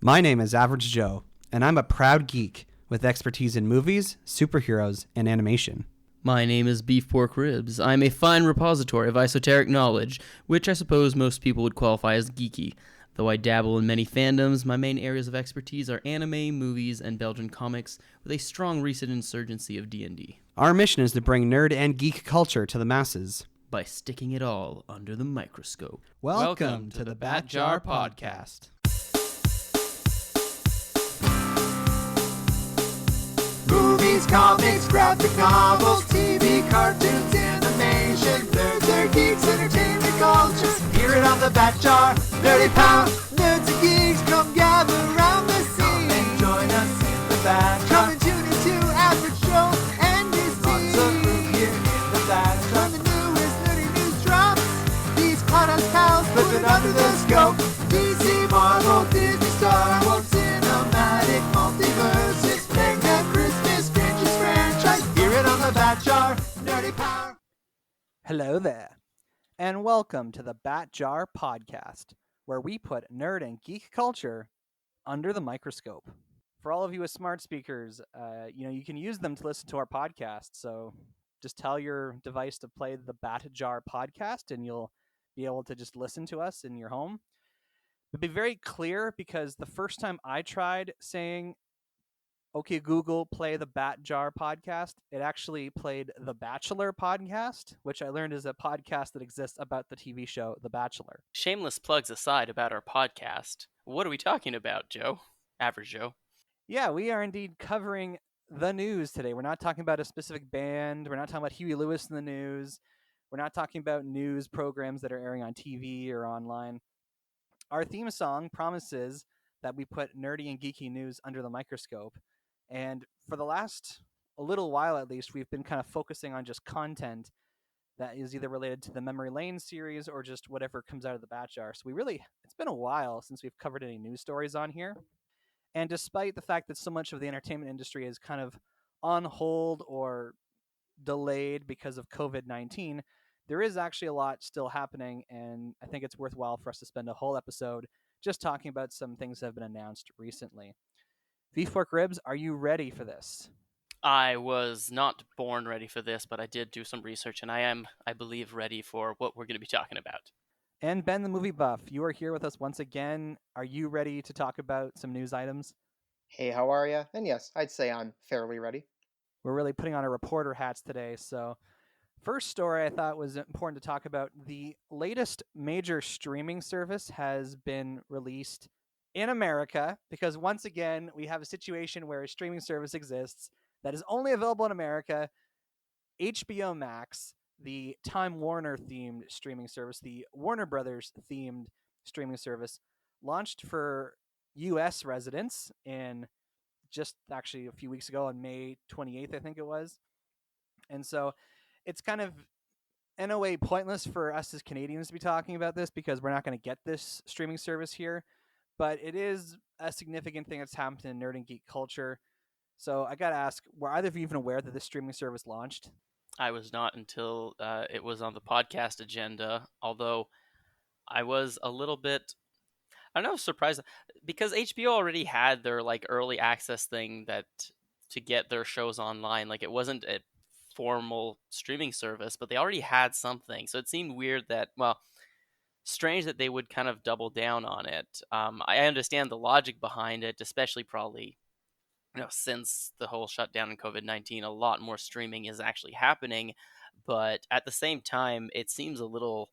My name is Average Joe, and I'm a proud geek with expertise in movies, superheroes, and animation. My name is Beef Pork Ribs. I'm a fine repository of esoteric knowledge, which I suppose most people would qualify as geeky. Though I dabble in many fandoms, my main areas of expertise are anime, movies, and Belgian comics, with a strong recent insurgency of D&D. Our mission is to bring nerd and geek culture to the masses by sticking it all under the microscope. Welcome to the Bat Jar Podcast. Movies, comics, graphic novels, TV, cartoons, animation, nerds are geeks, entertainment culture. Hear it on the Bat Jar, Nerdy Power. Nerds and geeks, come gather around the scene. Come and join us in the Bat Jar. Come and tune into Average Joe and his team. Lots of room here in the Bat Jar. When the newest nerdy news drops, these podcast pals put it under the scope. DC, Marvel, Disney, Star Wars, cinematic multiverses. Bat Jar, Nerdy Power. Hello there, and welcome to the Bat Jar Podcast, where we put nerd and geek culture under the microscope. For all of you with smart speakers, you can use them to listen to our podcast. So just tell your device to play the Bat Jar Podcast, and you'll be able to just listen to us in your home. But be very clear, because the first time I tried saying, "Okay, Google, play the Bat Jar Podcast," it actually played the Bachelor Podcast, which I learned is a podcast that exists about the TV show The Bachelor. Shameless plugs aside about our podcast, what are we talking about, Joe? Average Joe. Yeah, we are indeed covering the news today. We're not talking about a specific band. We're not talking about Huey Lewis in the news. We're not talking about news programs that are airing on TV or online. Our theme song promises that we put nerdy and geeky news under the microscope. And for the last a little while, at least, we've been kind of focusing on just content that is either related to the Memory Lane series or just whatever comes out of the Bat Jar. So it's been a while since we've covered any news stories on here. And despite the fact that so much of the entertainment industry is kind of on hold or delayed because of COVID-19, there is actually a lot still happening. And I think it's worthwhile for us to spend a whole episode just talking about some things that have been announced recently. Beef Pork Ribs, are you ready for this? I was not born ready for this, but I did do some research, and I am, I believe, ready for what we're going to be talking about. And Ben, the movie buff, you are here with us once again. Are you ready to talk about some news items? Hey, how are ya? And yes, I'd say I'm fairly ready. We're really putting on our reporter hats today. So, first story I thought was important to talk about. The latest major streaming service has been released in America, because once again, we have a situation where a streaming service exists that is only available in America. HBO Max, the Time Warner themed streaming service, the Warner Brothers themed streaming service, launched for US residents in just actually a few weeks ago on May 28th, I think it was. And so it's kind of in a way pointless for us as Canadians to be talking about this, because we're not going to get this streaming service here. But it is a significant thing that's happened in nerd and geek culture. So I got to ask, were either of you even aware that this streaming service launched? I was not until it was on the podcast agenda, although I was a little bit, I don't know, surprised, because HBO already had their early access thing that to get their shows online. It wasn't a formal streaming service, but they already had something. So it seemed weird that, strange that they would kind of double down on it. I understand the logic behind it, especially probably, since the whole shutdown in COVID-19, a lot more streaming is actually happening. But at the same time, it seems a little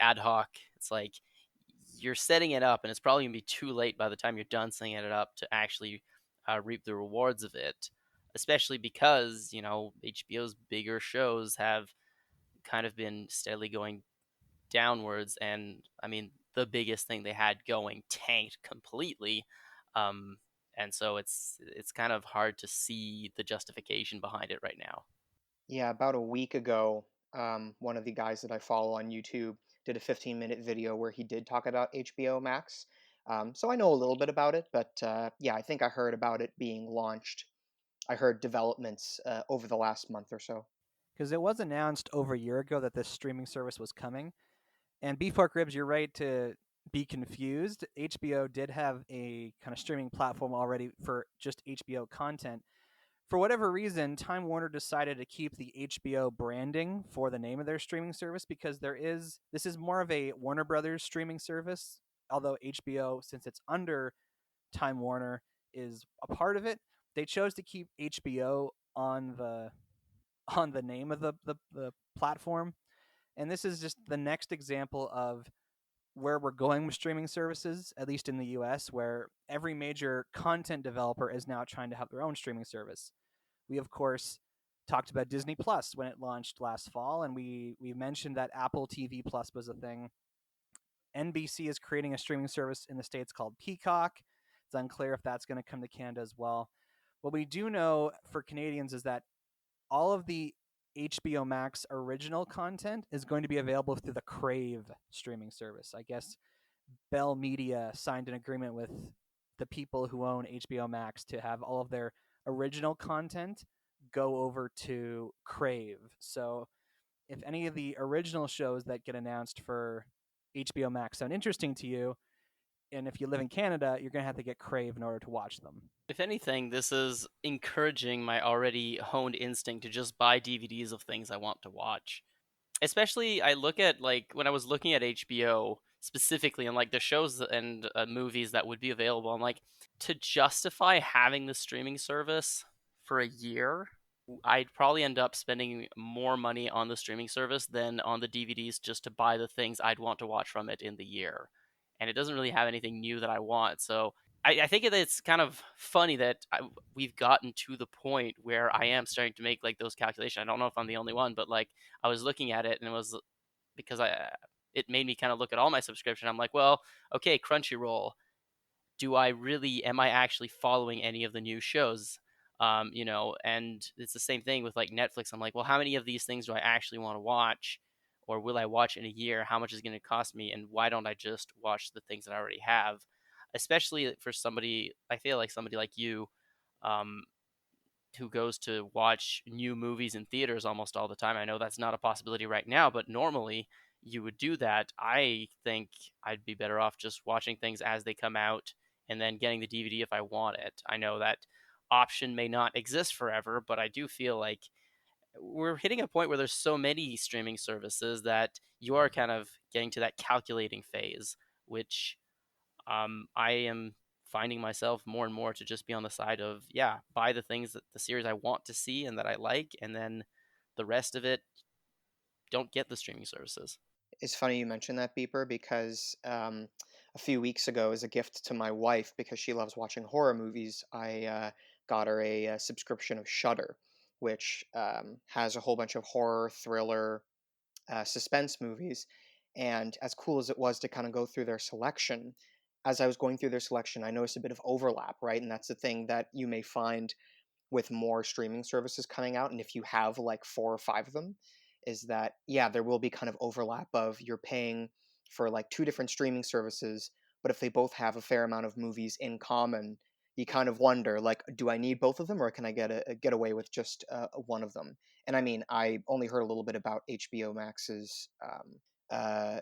ad hoc. It's you're setting it up, and it's probably going to be too late by the time you're done setting it up to actually reap the rewards of it. Especially because, HBO's bigger shows have kind of been steadily going downwards, and I mean the biggest thing they had going tanked completely, and so it's kind of hard to see the justification behind it right now. Yeah, about a week ago, one of the guys that I follow on YouTube did a 15-minute video where he did talk about HBO Max. So I know a little bit about it, but yeah, I think I heard about it being launched. I heard developments over the last month or so. Because it was announced over a year ago that this streaming service was coming. And Beef Pork Ribs, you're right to be confused. HBO did have a kind of streaming platform already for just HBO content. For whatever reason, Time Warner decided to keep the HBO branding for the name of their streaming service because this is more of a Warner Brothers streaming service, although HBO, since it's under Time Warner, is a part of it. They chose to keep HBO on the name of the platform. And this is just the next example of where we're going with streaming services, at least in the US, where every major content developer is now trying to have their own streaming service. We, of course, talked about Disney Plus when it launched last fall, and we mentioned that Apple TV Plus was a thing. NBC is creating a streaming service in the States called Peacock. It's unclear if that's going to come to Canada as well. What we do know for Canadians is that all of the HBO Max original content is going to be available through the Crave streaming service. I guess Bell Media signed an agreement with the people who own HBO Max to have all of their original content go over to Crave. So if any of the original shows that get announced for HBO Max sound interesting to you, and if you live in Canada, you're going to have to get Crave in order to watch them. If anything, this is encouraging my already honed instinct to just buy DVDs of things I want to watch. Especially, I look at, like, when I was looking at HBO specifically and, like, the shows and movies that would be available, I'm like, to justify having the streaming service for a year, I'd probably end up spending more money on the streaming service than on the DVDs just to buy the things I'd want to watch from it in the year. And it doesn't really have anything new that I want. So I think it's kind of funny that we've gotten to the point where I am starting to make like those calculations. I don't know if I'm the only one, but like I was looking at it and it was because it made me kind of look at all my subscription. I'm like, well, okay, Crunchyroll, am I actually following any of the new shows? And it's the same thing with like Netflix. I'm like, well, how many of these things do I actually want to watch, or will I watch in a year? How much is it going to cost me, and why don't I just watch the things that I already have? Especially for somebody, I feel like somebody like you, um, who goes to watch new movies in theaters almost all the time. I know that's not a possibility right now, but normally you would do that. I think I'd be better off just watching things as they come out and then getting the DVD if I want it. I know that option may not exist forever, but I do feel like we're hitting a point where there's so many streaming services that you are kind of getting to that calculating phase, which I am finding myself more and more to just be on the side of, yeah, buy the things that the series I want to see and that I like, and then the rest of it, don't get the streaming services. It's funny you mentioned that, Beeper, because a few weeks ago, as a gift to my wife, because she loves watching horror movies, I got her a subscription of Shudder, which has a whole bunch of horror, thriller, suspense movies. And as cool as it was to kind of go through their selection, as I was going through their selection, I noticed a bit of overlap, right? And that's the thing that you may find with more streaming services coming out, and if you have like 4 or 5 of them, is that yeah, there will be kind of overlap of you're paying for like 2 different streaming services, but if they both have a fair amount of movies in common, you kind of wonder like, do I need both of them, or can I get away with just one of them? And I mean, I only heard a little bit about HBO Max's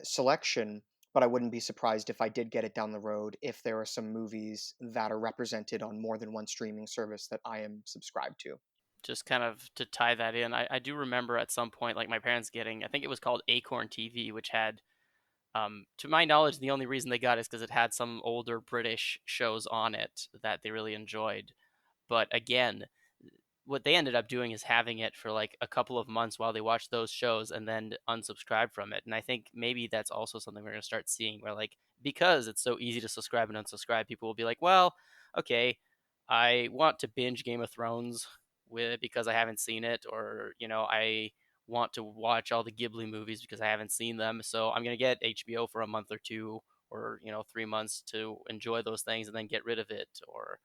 selection, but I wouldn't be surprised if I did get it down the road if there are some movies that are represented on more than one streaming service that I am subscribed to. Just kind of to tie that in, I do remember at some point, like my parents getting, I think it was called Acorn TV, which had, to my knowledge, the only reason they got it is because it had some older British shows on it that they really enjoyed. But again, what they ended up doing is having it for like a couple of months while they watched those shows and then unsubscribe from it. And I think maybe that's also something we're going to start seeing where, like, because it's so easy to subscribe and unsubscribe, people will be like, well, okay, I want to binge Game of Thrones because I haven't seen it, or, I want to watch all the Ghibli movies because I haven't seen them. So I'm going to get HBO for a month or two, or, 3 months to enjoy those things and then get rid of it. Or,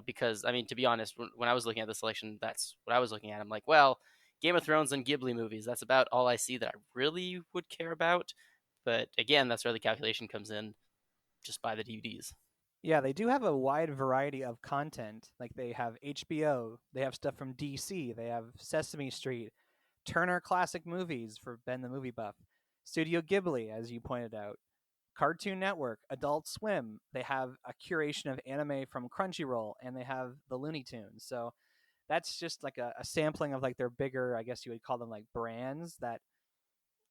because I mean, to be honest, when I was looking at the selection, that's what I was looking at. I'm like, well, Game of Thrones and Ghibli movies, that's about all I see that I really would care about. But again, that's where the calculation comes in. Just buy the DVDs. Yeah, they do have a wide variety of content. Like they have HBO, they have stuff from DC, they have Sesame Street, Turner Classic Movies for Ben the Movie Buff, Studio Ghibli, as you pointed out, Cartoon Network, Adult Swim. They have a curation of anime from Crunchyroll, and they have the Looney Tunes. So that's just like a sampling of like their bigger, I guess you would call them like brands that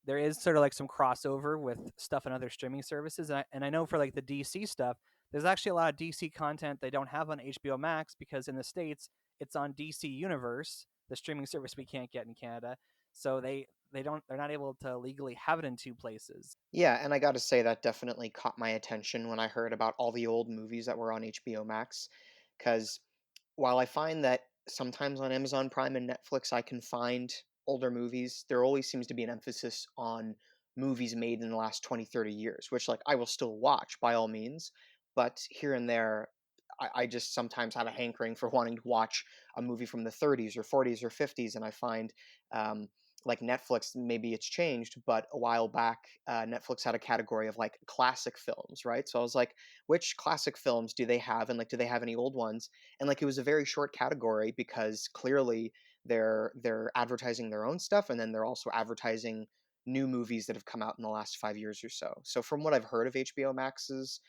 there is sort of like some crossover with stuff on other streaming services. And I know for like the DC stuff, there's actually a lot of DC content they don't have on HBO Max because in the States, it's on DC Universe, the streaming service we can't get in Canada. So they're not able to legally have it in two places. Yeah, and I gotta say that definitely caught my attention when I heard about all the old movies that were on HBO Max. Because while I find that sometimes on Amazon Prime and Netflix I can find older movies, there always seems to be an emphasis on movies made in the last 20, 30 years, which like I will still watch by all means, but here and there I just sometimes have a hankering for wanting to watch a movie from the 30s or 40s or 50s, and I find um, like Netflix, maybe it's changed, but a while back, Netflix had a category of like classic films, right? So I was like, which classic films do they have, and like, do they have any old ones? And like, it was a very short category because clearly they're advertising their own stuff, and then they're also advertising new movies that have come out in the last 5 years or so. So from what I've heard of HBO Max's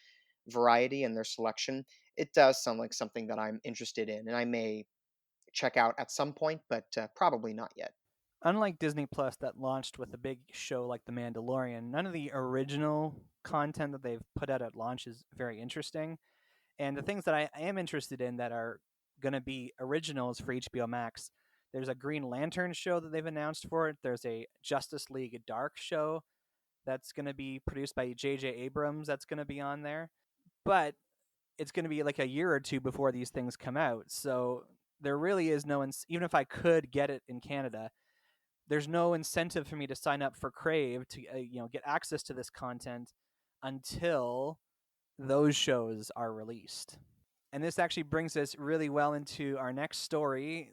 variety and their selection, it does sound like something that I'm interested in, and I may check out at some point, but probably not yet. Unlike Disney Plus that launched with a big show like The Mandalorian, none of the original content that they've put out at launch is very interesting. And the things that I am interested in that are going to be originals for HBO Max, there's a Green Lantern show that they've announced for it. There's a Justice League Dark show that's going to be produced by J.J. Abrams that's going to be on there. But it's going to be like a year or two before these things come out. So there really is no, even if I could get it in Canada, there's no incentive for me to sign up for Crave to get access to this content until those shows are released. And this actually brings us really well into our next story.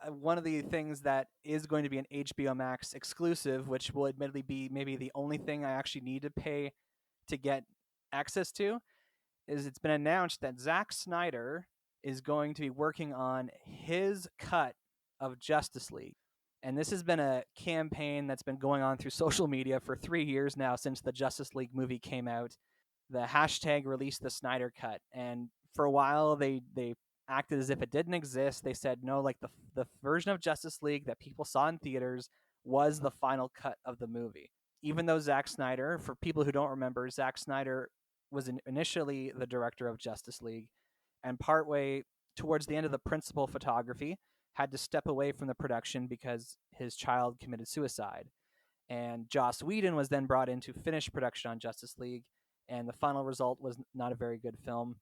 One of the things that is going to be an HBO Max exclusive, which will admittedly be maybe the only thing I actually need to pay to get access to, is it's been announced that Zack Snyder is going to be working on his cut of Justice League. And this has been a campaign that's been going on through social media for 3 years now since the Justice League movie came out. The hashtag released the Snyder Cut. And for a while, they acted as if it didn't exist. They said, no, like the version of Justice League that people saw in theaters was the final cut of the movie. Even though Zack Snyder, for people who don't remember, Zack Snyder was initially the director of Justice League, and partway towards the end of the principal photography, had to step away from the production because his child committed suicide. And Joss Whedon was then brought in to finish production on Justice League, and the final result was not a very good film.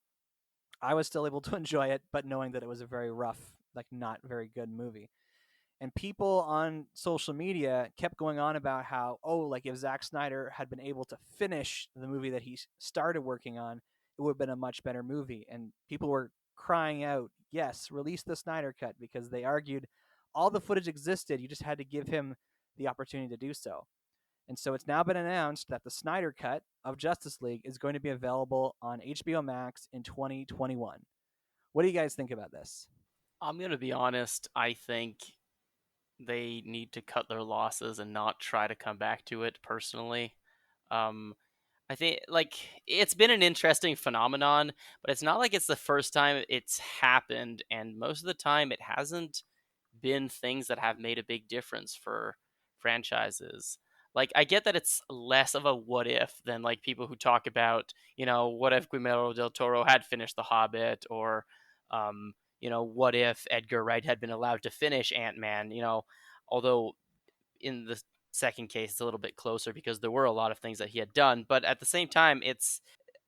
I was still able to enjoy it, but knowing that it was a very rough, like not very good movie. And people on social media kept going on about how, oh, like if Zack Snyder had been able to finish the movie that he started working on, it would have been a much better movie. And people were crying out, yes, release the Snyder Cut, because they argued all the footage existed. You just had to give him the opportunity to do so. And so it's now been announced that the Snyder Cut of Justice League is going to be available on HBO Max in 2021. What do you guys think about this? I'm going to be honest. I think they need to cut their losses and not try to come back to it personally. Um, I think like it's been an interesting phenomenon, but it's not like it's the first time it's happened, and most of the time it hasn't been things that have made a big difference for franchises. Like I get that it's less of a what if than like people who talk about, what if Guillermo del Toro had finished The Hobbit, or what if Edgar Wright had been allowed to finish Ant-Man, although in the second case it's a little bit closer because there were a lot of things that he had done, but at the same time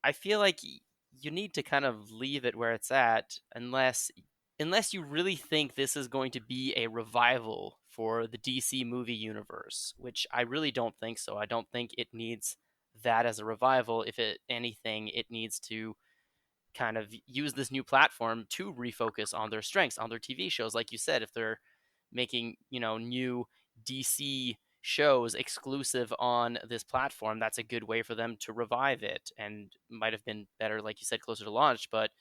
I feel like you need to kind of leave it where it's at unless you really think this is going to be a revival for the DC movie universe, which I really don't think so. I don't think it needs that as a revival. If anything, it needs to kind of use this new platform to refocus on their strengths, on their TV shows. Like you said, if they're making, new DC shows exclusive on this platform, that's a good way for them to revive it, and might have been better, like you said, closer to launch. But,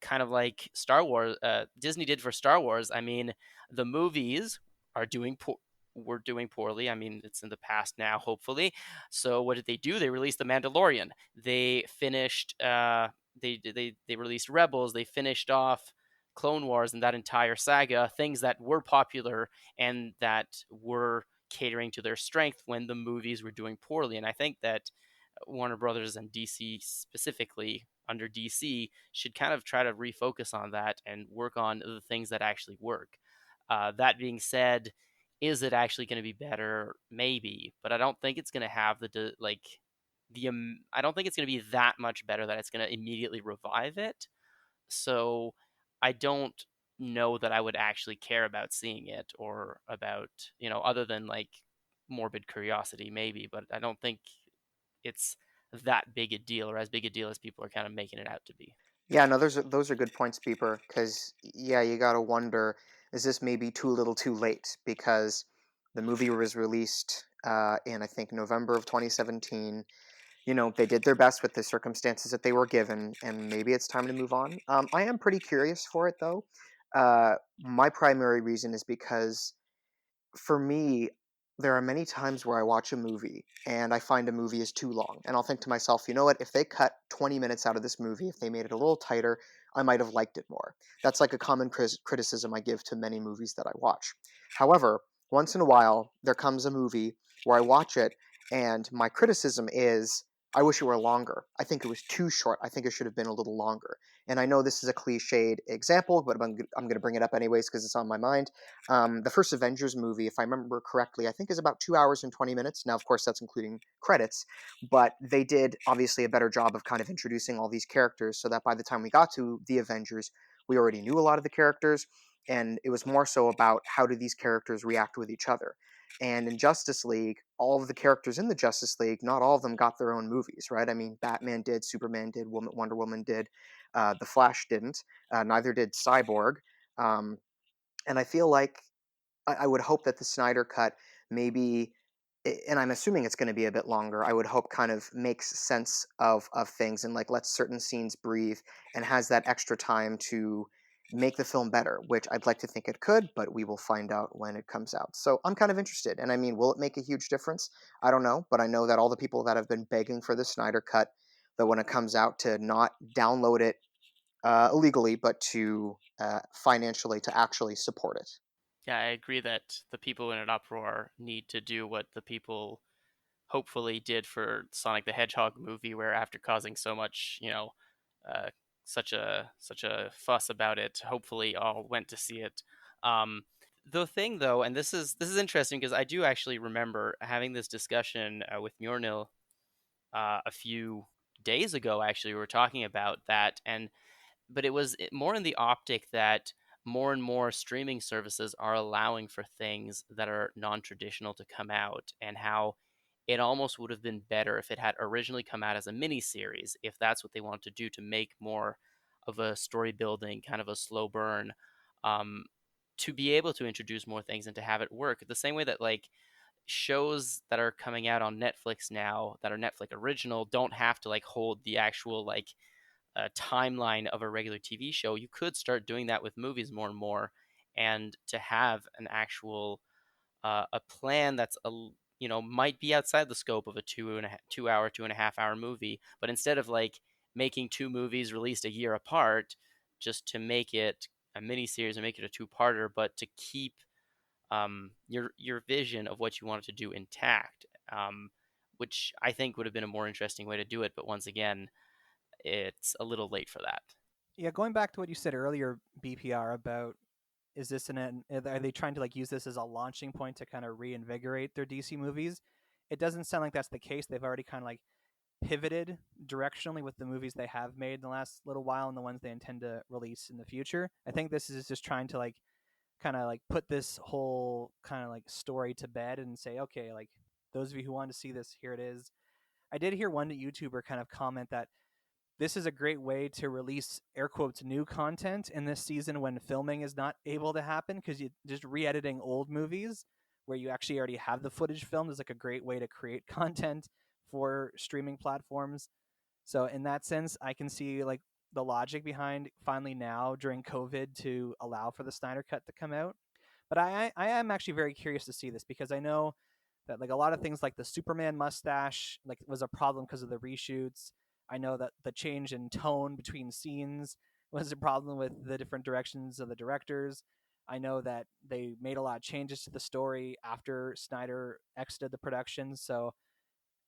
kind of like Star Wars, Disney did for Star Wars. I mean, the movies are doing were doing poorly. I mean, it's in the past now, hopefully. So what did they do? They released The Mandalorian. They finished. They released Rebels. They finished off Clone Wars and that entire saga. Things that were popular and that were catering to their strength when the movies were doing poorly. And I think that Warner Brothers and DC specifically under DC should kind of try to refocus on that and work on the things that actually work. That being said, is it actually going to be better? Maybe, but I don't think it's going to have I don't think it's going to be that much better that it's going to immediately revive it. So I don't know that I would actually care about seeing it or about, other than like morbid curiosity maybe, but I don't think it's that big a deal or as big a deal as people are kind of making it out to be. Yeah, no, those are good points, Beeper. Because yeah, you gotta wonder, is this maybe too little, too late? Because the movie was released in I think November of 2017. They did their best with the circumstances that they were given, and maybe it's time to move on. I am pretty curious for it though. My primary reason is because for me, there are many times where I watch a movie and I find a movie is too long. And I'll think to myself, you know what? If they cut 20 minutes out of this movie, if they made it a little tighter, I might have liked it more. That's like a common criticism I give to many movies that I watch. However, once in a while, there comes a movie where I watch it and my criticism is, I wish it were longer. I think it was too short. I think it should have been a little longer. And I know this is a cliched example, but I'm going to bring it up anyways because it's on my mind. The first Avengers movie, if I remember correctly, I think is about 2 hours and 20 minutes. Now, of course, that's including credits, but they did obviously a better job of kind of introducing all these characters so that by the time we got to the Avengers, we already knew a lot of the characters, and it was more so about how do these characters react with each other. And in Justice League, all of the characters in the Justice League, not all of them got their own movies, right? I mean, Batman did, Superman did, Wonder Woman did, The Flash didn't, neither did Cyborg. Um, and I feel like I would hope that the Snyder Cut maybe, and I'm assuming it's going to be a bit longer. I would hope kind of makes sense of things and like lets certain scenes breathe and has that extra time to make the film better, which I'd like to think it could, but we will find out when it comes out. So I'm kind of interested. And I mean, will it make a huge difference? I don't know, but I know that all the people that have been begging for the Snyder Cut, that when it comes out, to not download it illegally, but to financially to actually support it. Yeah, I agree that the people in an uproar need to do what the people hopefully did for Sonic the Hedgehog movie, where after causing so much, uh, such a fuss about it, hopefully all went to see it. Um, the thing though, and this is interesting because I do actually remember having this discussion with Mjornil a few days ago. Actually, we were talking about that, but it was more in the optic that more and more streaming services are allowing for things that are non-traditional to come out, and how it almost would have been better if it had originally come out as a mini series, if that's what they want to do to make more of a story building, kind of a slow burn, um, to be able to introduce more things and to have it work the same way that like shows that are coming out on Netflix now that are Netflix original don't have to like hold the actual like timeline of a regular TV show. You could start doing that with movies more and more, and to have an actual a plan that's might be outside the scope of a 2 hour 2.5 hour movie, but instead of like making two movies released a year apart, just to make it a mini series and make it a two-parter, but to keep your vision of what you wanted to do intact, which I think would have been a more interesting way to do it. But once again, it's a little late for that. Yeah, going back to what you said earlier, BPR, about is this are they trying to like use this as a launching point to kind of reinvigorate their DC movies? It doesn't sound like that's the case. They've already kind of like pivoted directionally with the movies they have made in the last little while and the ones they intend to release in the future. I think this is just trying to like kind of like put this whole kind of like story to bed and say, okay, like those of you who want to see this, here it is. I did hear one YouTuber kind of comment that this is a great way to release air quotes new content in this season when filming is not able to happen, because you just re-editing old movies where you actually already have the footage filmed is like a great way to create content for streaming platforms. So in that sense, I can see like the logic behind finally now during COVID to allow for the Snyder Cut to come out. But I am actually very curious to see this, because I know that like a lot of things like the Superman mustache like was a problem because of the reshoots. I know that the change in tone between scenes was a problem with the different directions of the directors. I know that they made a lot of changes to the story after Snyder exited the production. So,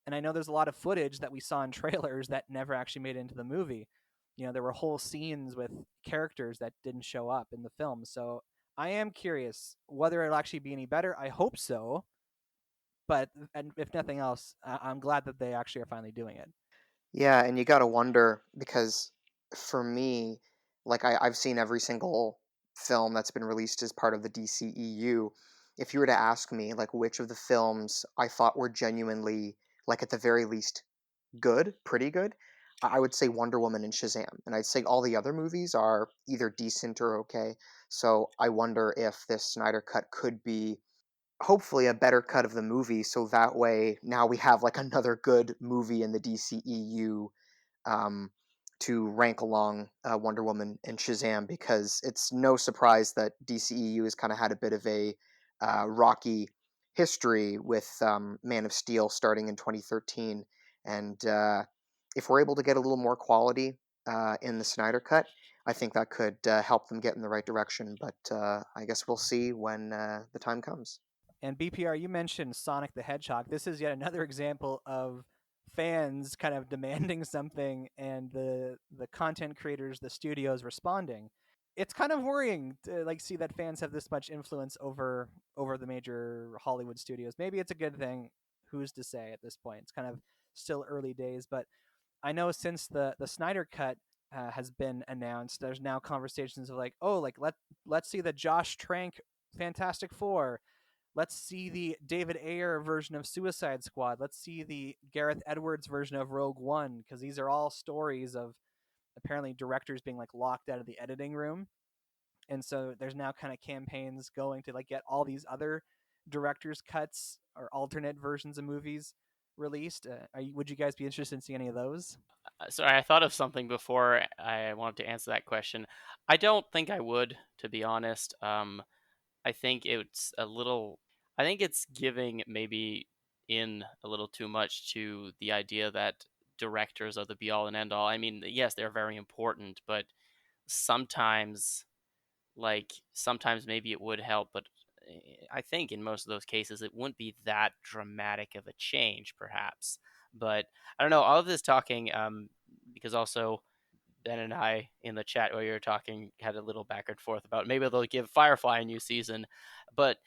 and I know there's a lot of footage that we saw in trailers that never actually made it into the movie. You know, there were whole scenes with characters that didn't show up in the film. So I am curious whether it'll actually be any better. I hope so, but and if nothing else, I'm glad that they actually are finally doing it. Yeah, and you gotta wonder because for me, like I've seen every single film that's been released as part of the DCEU. If you were to ask me, like, which of the films I thought were genuinely, like, at the very least, good, pretty good, I would say Wonder Woman and Shazam. And I'd say all the other movies are either decent or okay. So I wonder if this Snyder Cut could be hopefully a better cut of the movie, so that way now we have like another good movie in the DCEU um, to rank along Wonder Woman and Shazam, because it's no surprise that DCEU has kind of had a bit of a rocky history with Man of Steel starting in 2013. And if we're able to get a little more quality in the Snyder Cut, I think that could help them get in the right direction. But I guess we'll see when the time comes. And BPR, you mentioned Sonic the Hedgehog. This is yet another example of fans kind of demanding something and the content creators, the studios responding. It's kind of worrying to like see that fans have this much influence over the major Hollywood studios. Maybe it's a good thing. Who's to say at this point? It's kind of still early days, but I know since the Snyder Cut has been announced, there's now conversations of like, oh, like let's see the Josh Trank Fantastic Four. Let's see the David Ayer version of Suicide Squad. Let's see the Gareth Edwards version of Rogue One, because these are all stories of apparently directors being like locked out of the editing room. And so there's now kind of campaigns going to like get all these other directors' cuts or alternate versions of movies released. Would you guys be interested in seeing any of those? Sorry, I thought of something before I wanted to answer that question. I don't think I would, to be honest. I think it's a little. I think it's giving maybe in a little too much to the idea that directors are the be all and end all. I mean, yes, they're very important, but sometimes, sometimes maybe it would help, but I think in most of those cases it wouldn't be that dramatic of a change, perhaps. But I don't know. All of this talking, because also Ben and I in the chat while you were talking had a little back and forth about maybe they'll give Firefly a new season. But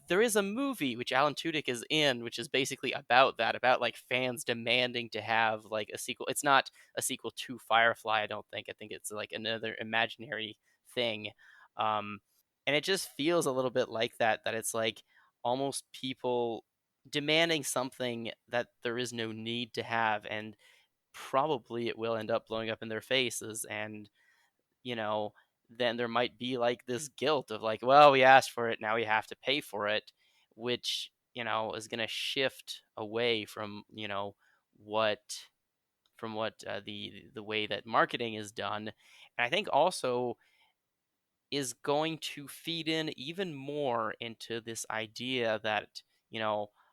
there is a movie which Alan Tudyk is in, which is basically about that, about like fans demanding to have like a sequel. It's not a sequel to Firefly, I don't think. I think it's like another imaginary thing. Um, and it just feels a little bit like that, that it's like almost people demanding something that there is no need to have. And probably it will end up blowing up in their faces, and you know then there might be like this guilt of like, well, we asked for it, now we have to pay for it, which is going to shift away from what the way that marketing is done. And I think also is going to feed in even more into this idea that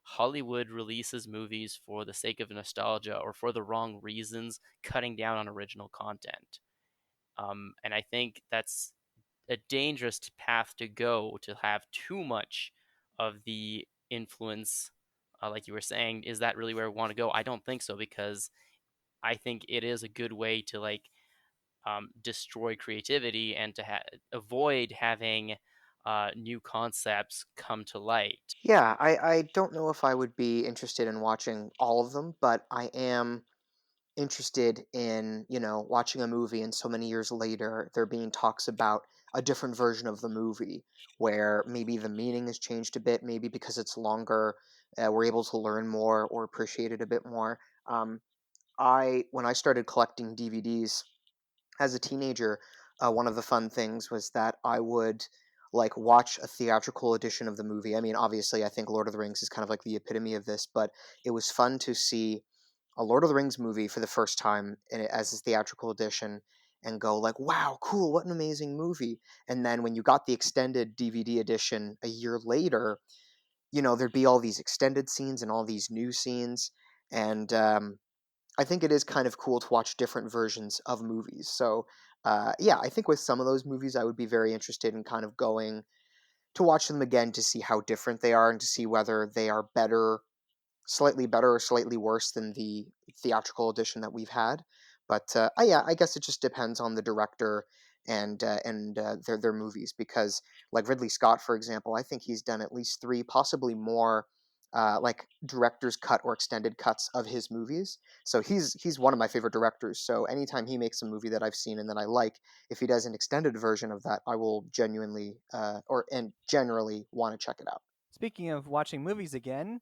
Hollywood releases movies for the sake of nostalgia or for the wrong reasons, cutting down on original content. And I think that's a dangerous path to go, to have too much of the influence. Like you were saying, is that really where we want to go? I don't think so, because I think it is a good way to destroy creativity and to avoid having new concepts come to light. Yeah, I don't know if I would be interested in watching all of them, but I am interested in, watching a movie and so many years later there being talks about a different version of the movie where maybe the meaning has changed a bit, maybe because it's longer, we're able to learn more or appreciate it a bit more. When I started collecting DVDs as a teenager, one of the fun things was that I would like watch a theatrical edition of the movie. I mean, obviously, I think Lord of the Rings is kind of like the epitome of this, but it was fun to see a Lord of the Rings movie for the first time as a theatrical edition, and go like, wow, cool, what an amazing movie. And then when you got the extended DVD edition a year later, there'd be all these extended scenes and all these new scenes. And I think it is kind of cool to watch different versions of movies. So, yeah, I think with some of those movies, I would be very interested in kind of going to watch them again to see how different they are and to see whether they are slightly better or slightly worse than the theatrical edition that we've had. But yeah, I guess it just depends on the director and their movies, because like Ridley Scott, for example, I think he's done at least three, possibly more, like director's cut or extended cuts of his movies. So he's one of my favorite directors. So anytime he makes a movie that I've seen and that I like, if he does an extended version of that, I will genuinely and generally want to check it out. Speaking of watching movies again,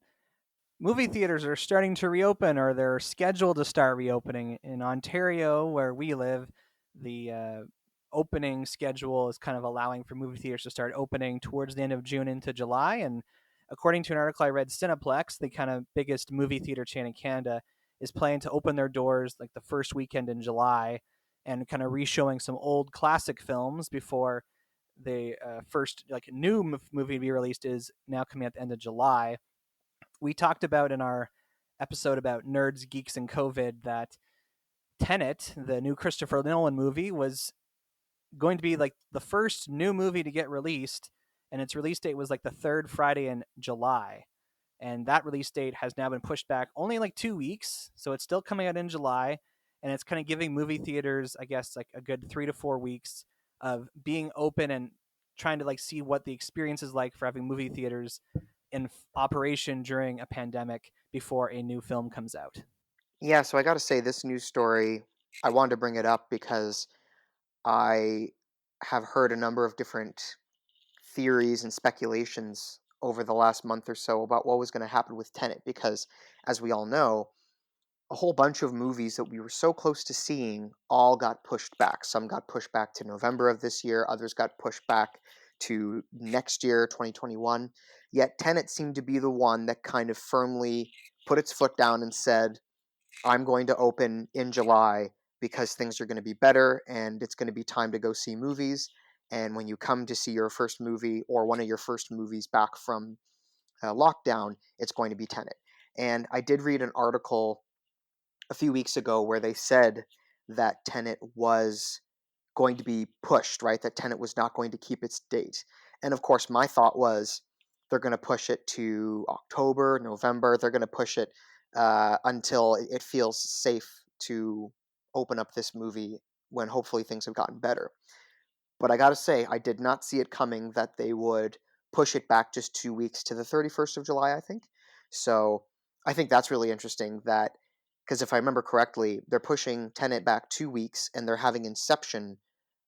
movie theaters are starting to reopen, or they're scheduled to start reopening. In Ontario, where we live, the opening schedule is kind of allowing for movie theaters to start opening towards the end of June into July. And according to an article I read, Cineplex, the kind of biggest movie theater chain in Canada, is planning to open their doors like the first weekend in July and kind of re-showing some old classic films before the first like new movie to be released is now coming at the end of July. We talked about in our episode about nerds, geeks, and COVID that Tenet, the new Christopher Nolan movie, was going to be like the first new movie to get released, and its release date was like the third Friday in July. And that release date has now been pushed back only like 2 weeks, so it's still coming out in July, and it's kind of giving movie theaters, I guess, like a good 3 to 4 weeks of being open and trying to like see what the experience is like for having movie theaters in operation during a pandemic before a new film comes out. Yeah, so I got to say, this news story, I wanted to bring it up because I have heard a number of different theories and speculations over the last month or so about what was going to happen with Tenet, because, as we all know, a whole bunch of movies that we were so close to seeing all got pushed back. Some got pushed back to November of this year, others got pushed back to next year, 2021. Yet Tenet seemed to be the one that kind of firmly put its foot down and said, I'm going to open in July because things are going to be better and it's going to be time to go see movies. And when you come to see your first movie or one of your first movies back from lockdown, it's going to be Tenet. And I did read an article a few weeks ago where they said that Tenet was going to be pushed, right? That Tenet was not going to keep its date. And of course, my thought was they're going to push it to October, November. They're going to push it until it feels safe to open up this movie when hopefully things have gotten better. But I got to say, I did not see it coming that they would push it back just 2 weeks to the 31st of July, I think. So I think that's really interesting that, because if I remember correctly, they're pushing Tenet back 2 weeks and they're having Inception,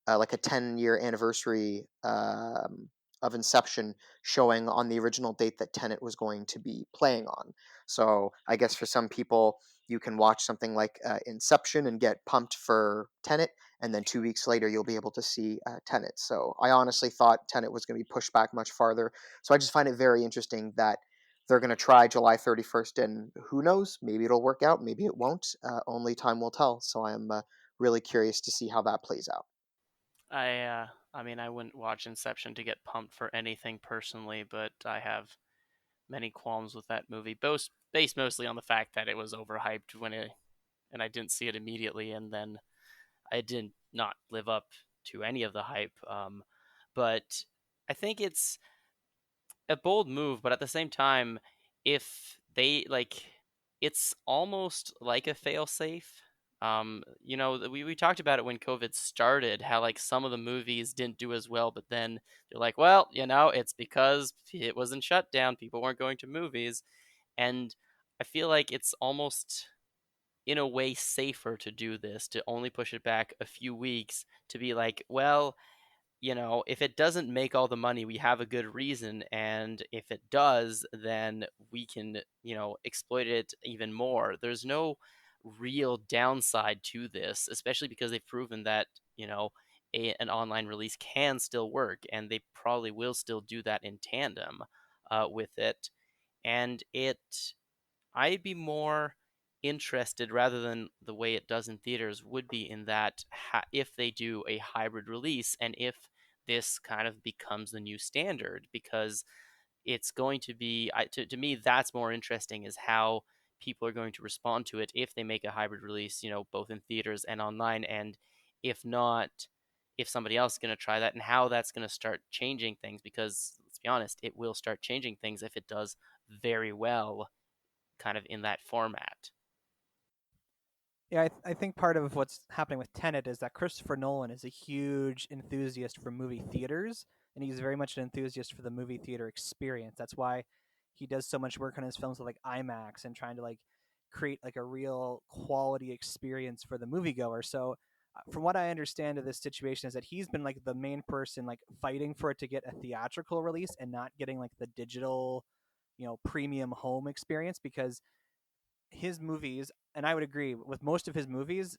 like a 10-year anniversary of Inception, showing on the original date that Tenet was going to be playing on. So I guess for some people, you can watch something like Inception and get pumped for Tenet, and then 2 weeks later you'll be able to see Tenet. So I honestly thought Tenet was going to be pushed back much farther. So I just find it very interesting that they're going to try July 31st, and who knows, maybe it'll work out, maybe it won't. Only time will tell. So I'm really curious to see how that plays out. I mean, I wouldn't watch Inception to get pumped for anything personally, but I have many qualms with that movie, both based mostly on the fact that it was overhyped and I didn't see it immediately, and then I did not live up to any of the hype. But I think it's a bold move, but at the same time, if they like, it's almost like a failsafe. We talked about it when COVID started, how like some of the movies didn't do as well, but then they're like, well, it's because it was in shutdown, people weren't going to movies, and I feel like it's almost in a way safer to do this, to only push it back a few weeks, to be like, well, if it doesn't make all the money, we have a good reason. And if it does, then we can, exploit it even more. There's no real downside to this, especially because they've proven that, an online release can still work, and they probably will still do that in tandem with it. And I'd be more interested, rather than the way it does in theaters, would be in that if they do a hybrid release, and if this kind of becomes the new standard, because it's going to be, to me, that's more interesting, is how people are going to respond to it if they make a hybrid release, both in theaters and online. And if not, if somebody else is going to try that, and how that's going to start changing things, because let's be honest, it will start changing things if it does very well kind of in that format. Yeah, I think part of what's happening with Tenet is that Christopher Nolan is a huge enthusiast for movie theaters, and he's very much an enthusiast for the movie theater experience. That's why he does so much work on his films with like IMAX and trying to like create like a real quality experience for the moviegoer. So, from what I understand of this situation, is that he's been like the main person like fighting for it to get a theatrical release and not getting like the digital, premium home experience, because his movies, and I would agree with most of his movies,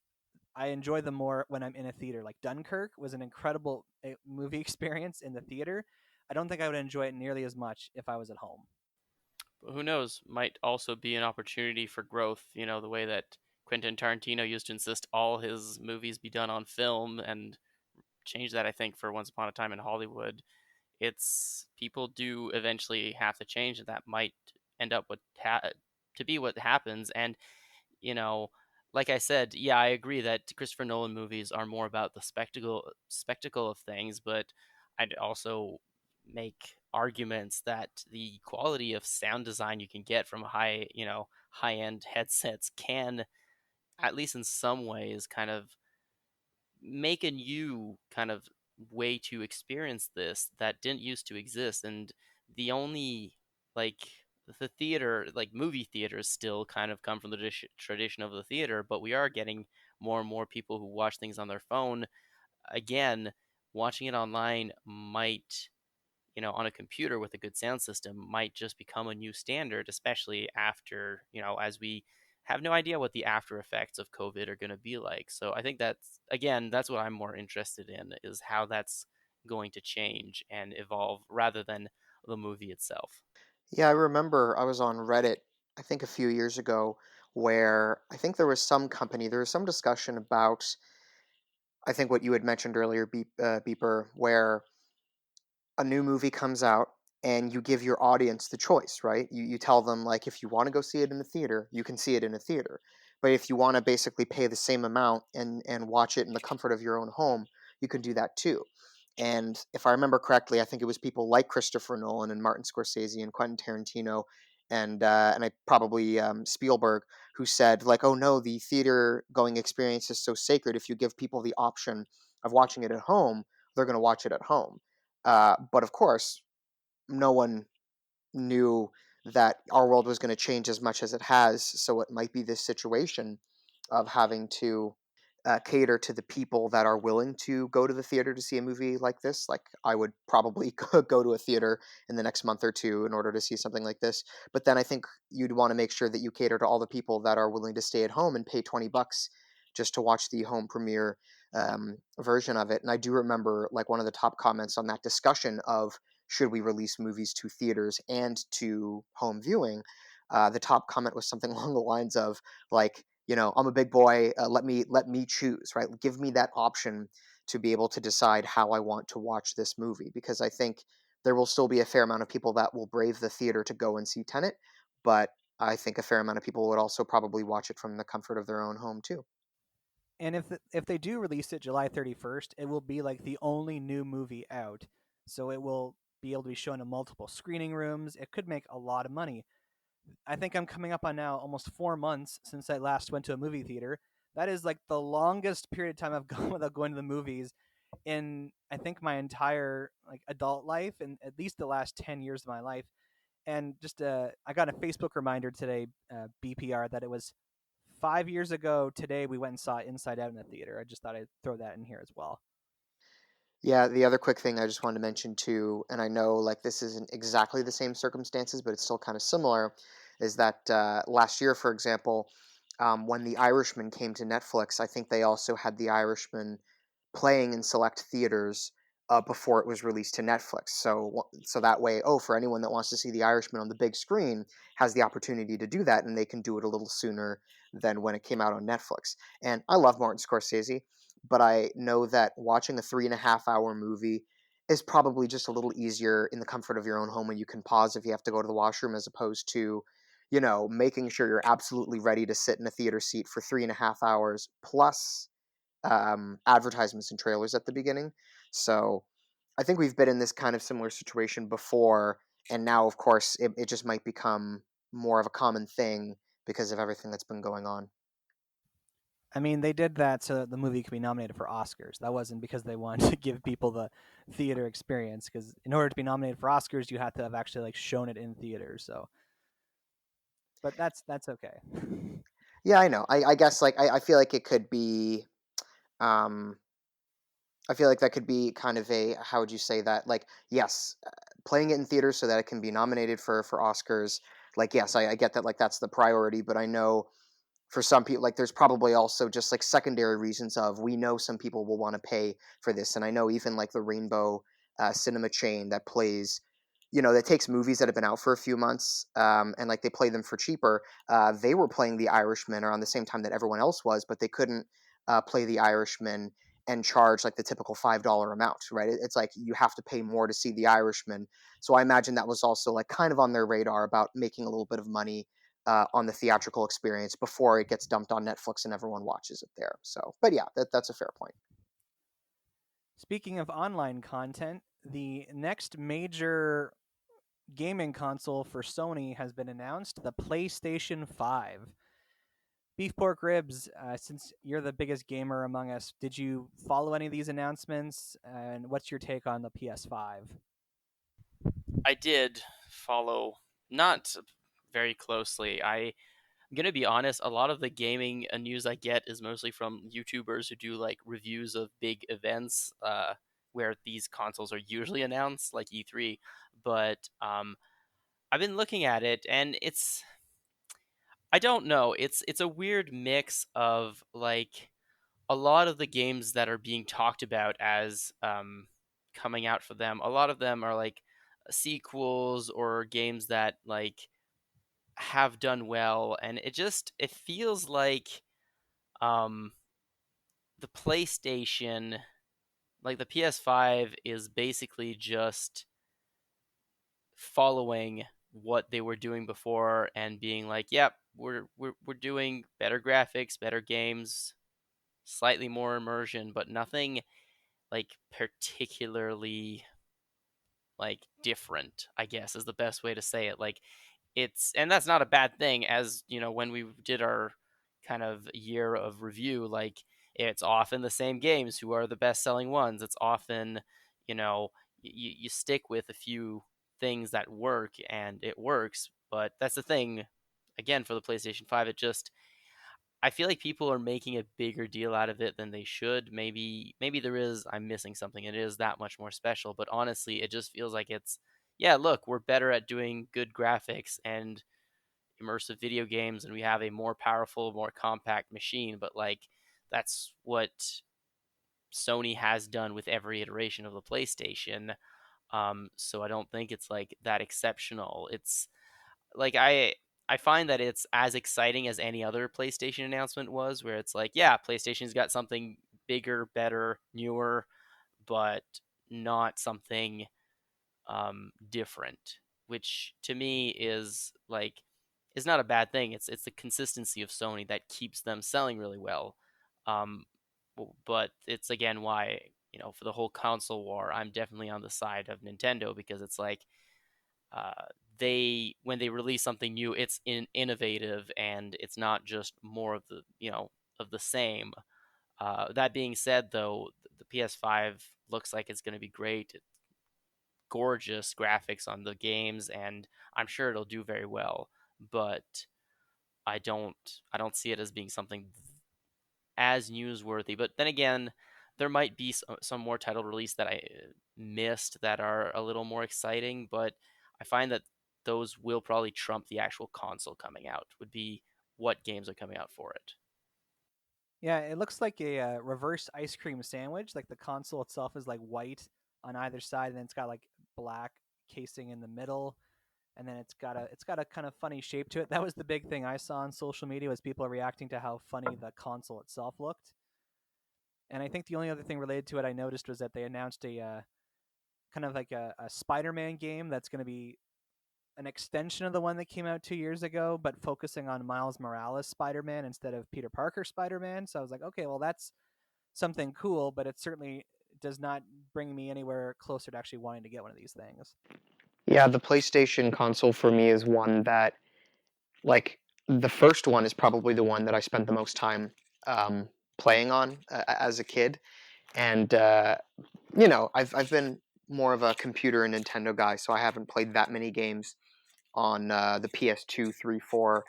I enjoy them more when I'm in a theater. Like Dunkirk was an incredible movie experience in the theater. I don't think I would enjoy it nearly as much if I was at home. But who knows? Might also be an opportunity for growth. The way that Quentin Tarantino used to insist all his movies be done on film, and change that, I think, for Once Upon a Time in Hollywood. It's people do eventually have to change, and that might end up to be what happens. And you know, like I said, yeah, I agree that Christopher Nolan movies are more about the spectacle of things, but I'd also make arguments that the quality of sound design you can get from high end headsets can, at least in some ways, kind of make a new kind of way to experience this that didn't used to exist. And the only, like, the theater, like movie theaters, still kind of come from the tradition of the theater, but we are getting more and more people who watch things on their phone. Again, watching it online might, on a computer with a good sound system, might just become a new standard, especially after, as we have no idea what the after effects of COVID are going to be like. So I think that's what I'm more interested in, is how that's going to change and evolve, rather than the movie itself. Yeah, I remember I was on Reddit, I think a few years ago, where I think there was some company, there was some discussion about, I think what you had mentioned earlier, Beeper, where a new movie comes out and you give your audience the choice, right? You tell them, like, if you want to go see it in the theater, you can see it in a theater. But if you want to basically pay the same amount and watch it in the comfort of your own home, you can do that too. And if I remember correctly, I think it was people like Christopher Nolan and Martin Scorsese and Quentin Tarantino and I probably Spielberg, who said, like, oh no, the theater going experience is so sacred. If you give people the option of watching it at home, they're going to watch it at home. But of course, no one knew that our world was going to change as much as it has. So it might be this situation of having to cater to the people that are willing to go to the theater to see a movie like this. Like, I would probably go to a theater in the next month or two in order to see something like this. But then I think you'd want to make sure that you cater to all the people that are willing to stay at home and pay $20 just to watch the home premiere version of it. And I do remember, like, one of the top comments on that discussion of should we release movies to theaters and to home viewing, the top comment was something along the lines of, like, I'm a big boy, let me choose, right? Give me that option to be able to decide how I want to watch this movie, because I think there will still be a fair amount of people that will brave the theater to go and see Tenet, but I think a fair amount of people would also probably watch it from the comfort of their own home too. And if they do release it July 31st, it will be like the only new movie out. So it will be able to be shown in multiple screening rooms. It could make a lot of money. I think I'm coming up on now almost 4 months since I last went to a movie theater. That is like the longest period of time I've gone without going to the movies in, I think, my entire like adult life, and at least the last 10 years of my life. And just I got a Facebook reminder today, BPR, that it was 5 years ago today we went and saw Inside Out in the theater. I just thought I'd throw that in here as well. Yeah, the other quick thing I just wanted to mention too, and I know, like, this isn't exactly the same circumstances, but it's still kind of similar, is that last year, for example, when The Irishman came to Netflix, I think they also had The Irishman playing in select theaters before it was released to Netflix. So that way, for anyone that wants to see The Irishman on the big screen has the opportunity to do that, and they can do it a little sooner than when it came out on Netflix. And I love Martin Scorsese, but I know that watching a 3.5 hour movie is probably just a little easier in the comfort of your own home, when you can pause if you have to go to the washroom, as opposed to, making sure you're absolutely ready to sit in a theater seat for 3.5 hours plus advertisements and trailers at the beginning. So I think we've been in this kind of similar situation before, and now, of course, it just might become more of a common thing because of everything that's been going on. I mean, they did that so that the movie could be nominated for Oscars. That wasn't because they wanted to give people the theater experience. Because in order to be nominated for Oscars, you have to have actually like shown it in theaters. So, but that's okay. Yeah, I know. I guess like I feel like it could be. Um, I feel like that could be kind of a, how would you say that? Like, yes, playing it in theaters so that it can be nominated for Oscars. Like, yes, I get that. Like, that's the priority. But I know for some people, like, there's probably also just like secondary reasons of, we know some people will want to pay for this. And I know even like the Rainbow cinema chain that plays, that takes movies that have been out for a few months, and like they play them for cheaper. They were playing The Irishman around the same time that everyone else was, but they couldn't play The Irishman and charge like the typical $5 amount, right? It's like you have to pay more to see The Irishman. So I imagine that was also like kind of on their radar about making a little bit of money on the theatrical experience before it gets dumped on Netflix and everyone watches it there. So, but yeah, that's a fair point. Speaking of online content, the next major gaming console for Sony has been announced: the PlayStation 5. Beef Pork Ribs, since you're the biggest gamer among us, did you follow any of these announcements? And what's your take on the PS5? I did follow, not very closely. I'm gonna be honest, a lot of the gaming news I get is mostly from YouTubers who do like reviews of big events, where these consoles are usually announced, like E3. But I've been looking at it, and I don't know. It's a weird mix of like a lot of the games that are being talked about as coming out for them. A lot of them are like sequels or games that like have done well, and it feels like um the PlayStation, like the PS5, is basically just following what they were doing before and being like, yep, we're doing better graphics, better games, slightly more immersion, but nothing like particularly like different, I guess is the best way to say it. Like and that's not a bad thing, as when we did our kind of year of review, like it's often the same games who are the best selling ones. It's often, you stick with a few things that work and it works. But that's the thing, again, for the PlayStation 5, I feel like people are making a bigger deal out of it than they should. Maybe I'm missing something. It is that much more special, but honestly, it just feels like yeah, look, we're better at doing good graphics and immersive video games, and we have a more powerful, more compact machine. But like, that's what Sony has done with every iteration of the PlayStation. So I don't think it's like that exceptional. It's like I find that it's as exciting as any other PlayStation announcement was, where it's like, yeah, PlayStation's got something bigger, better, newer, but not something different, which to me is not a bad thing. It's the consistency of Sony that keeps them selling really well. Um, but it's again why, for the whole console war, I'm definitely on the side of Nintendo, because it's like uh, when they release something new, it's innovative, and it's not just more of the same. That being said, though, the PS5 looks like it's going to be great. Gorgeous graphics on the games, and I'm sure it'll do very well. But I don't see it as being something as newsworthy. But then again, there might be some more title release that I missed that are a little more exciting. But I find that those will probably trump the actual console coming out. Would be what games are coming out for it. Yeah, it looks like a reverse ice cream sandwich. Like the console itself is like white, on either side, and then it's got like black casing in the middle, and then it's got a kind of funny shape to it. That was the big thing I saw on social media, was people reacting to how funny the console itself looked. And I think the only other thing related to it I noticed was that they announced a kind of like a Spider-Man game that's going to be an extension of the one that came out 2 years ago, but focusing on Miles Morales Spider-Man instead of Peter Parker Spider-Man. So I was like, okay, well, that's something cool, but it certainly does not bring me anywhere closer to actually wanting to get one of these things. Yeah, the PlayStation console for me is one that, like, the first one is probably the one that I spent the most time um, playing on as a kid. And, I've been more of a computer and Nintendo guy, so I haven't played that many games on the PS2, 3, 4.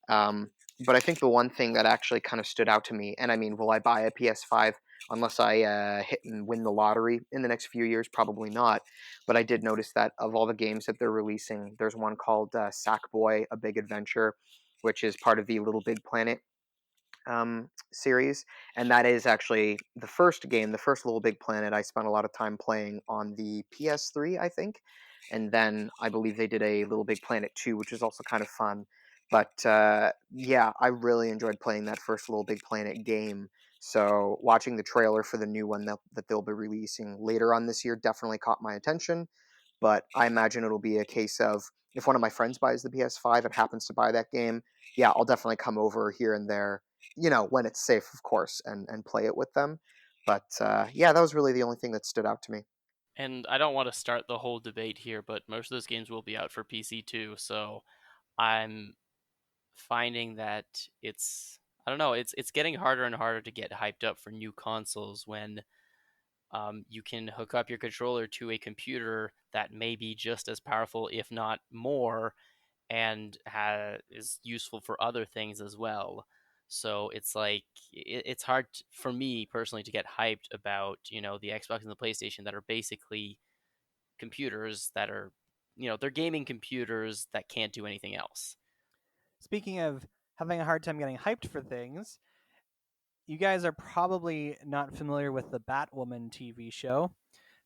But I think the one thing that actually kind of stood out to me, and I mean, will I buy a PS5 unless I hit and win the lottery in the next few years? Probably not. But I did notice that of all the games that they're releasing, there's one called Sackboy: A Big Adventure, which is part of the Little Big Planet series, and that is actually the first game, the first Little Big Planet. I spent a lot of time playing on the PS3, I think, and then I believe they did a Little Big Planet 2, which is also kind of fun. But yeah, I really enjoyed playing that first Little Big Planet game. So watching the trailer for the new one that they'll be releasing later on this year definitely caught my attention. But I imagine it'll be a case of, if one of my friends buys the PS5 and happens to buy that game, yeah, I'll definitely come over here and there, when it's safe, of course, and play it with them. But yeah, that was really the only thing that stood out to me. And I don't want to start the whole debate here, but most of those games will be out for PC too. So I'm finding that it's, I don't know, it's getting harder and harder to get hyped up for new consoles when you can hook up your controller to a computer that may be just as powerful, if not more, and is useful for other things as well. So it's like it's hard for me personally to get hyped about the Xbox and the PlayStation that are basically computers that are they're gaming computers that can't do anything else. Speaking of having a hard time getting hyped for things, you guys are probably not familiar with the Batwoman TV show,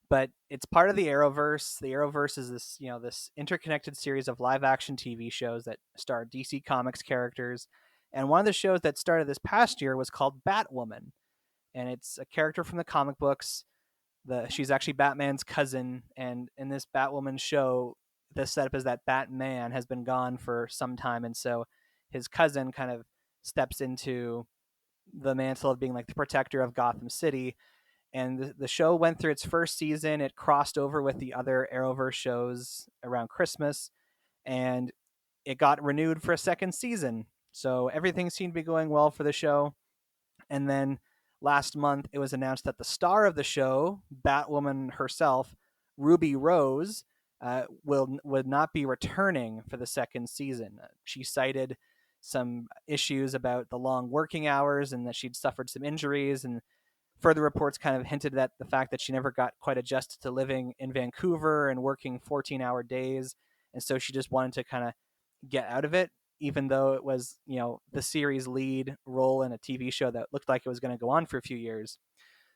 but it's part of the Arrowverse. The Arrowverse is this interconnected series of live action TV shows that star DC Comics characters. And one of the shows that started this past year was called Batwoman, and it's a character from the comic books. She's actually Batman's cousin, and in this Batwoman show, the setup is that Batman has been gone for some time, and so his cousin kind of steps into the mantle of being like the protector of Gotham City. And the show went through its first season. It crossed over with the other Arrowverse shows around Christmas, and it got renewed for a second season. So everything seemed to be going well for the show. And then last month, it was announced that the star of the show, Batwoman herself, Ruby Rose, would not be returning for the second season. She cited some issues about the long working hours and that she'd suffered some injuries, and further reports kind of hinted at the fact that she never got quite adjusted to living in Vancouver and working 14-hour days, and so she just wanted to kind of get out of it, even though it was, the series lead role in a TV show that looked like it was going to go on for a few years.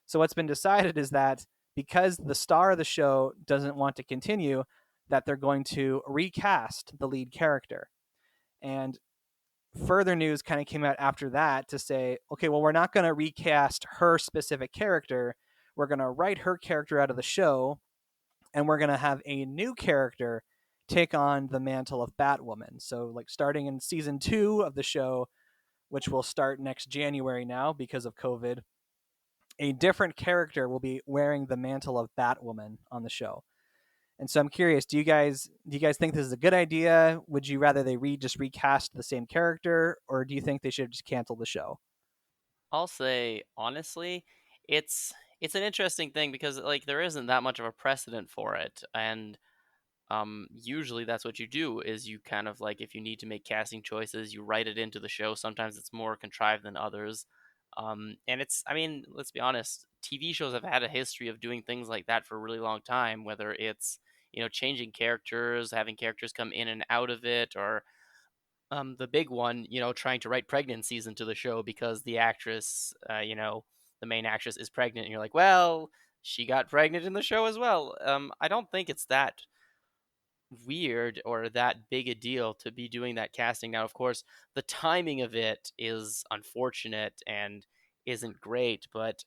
So what's been decided is that because the star of the show doesn't want to continue, that they're going to recast the lead character. And further news kind of came out after that to say, okay, well, we're not going to recast her specific character. We're going to write her character out of the show, and we're going to have a new character take on the mantle of Batwoman. So, like, starting in season 2 of the show, which will start next January now because of COVID, a different character will be wearing the mantle of Batwoman on the show. And so I'm curious, do you guys think this is a good idea? Would you rather they just recast the same character, or do you think they should have just canceled the show? I'll say honestly, it's an interesting thing because like there isn't that much of a precedent for it, and usually that's what you do is you kind of like if you need to make casting choices, you write it into the show. Sometimes it's more contrived than others. And it's, I mean, let's be honest, TV shows have had a history of doing things like that for a really long time, whether it's, changing characters, having characters come in and out of it, or the big one, trying to write pregnancies into the show because the actress, the main actress is pregnant, and you're like, well, she got pregnant in the show as well. I don't think it's that weird or that big a deal to be doing that casting. Now, of course, the timing of it is unfortunate and isn't great, but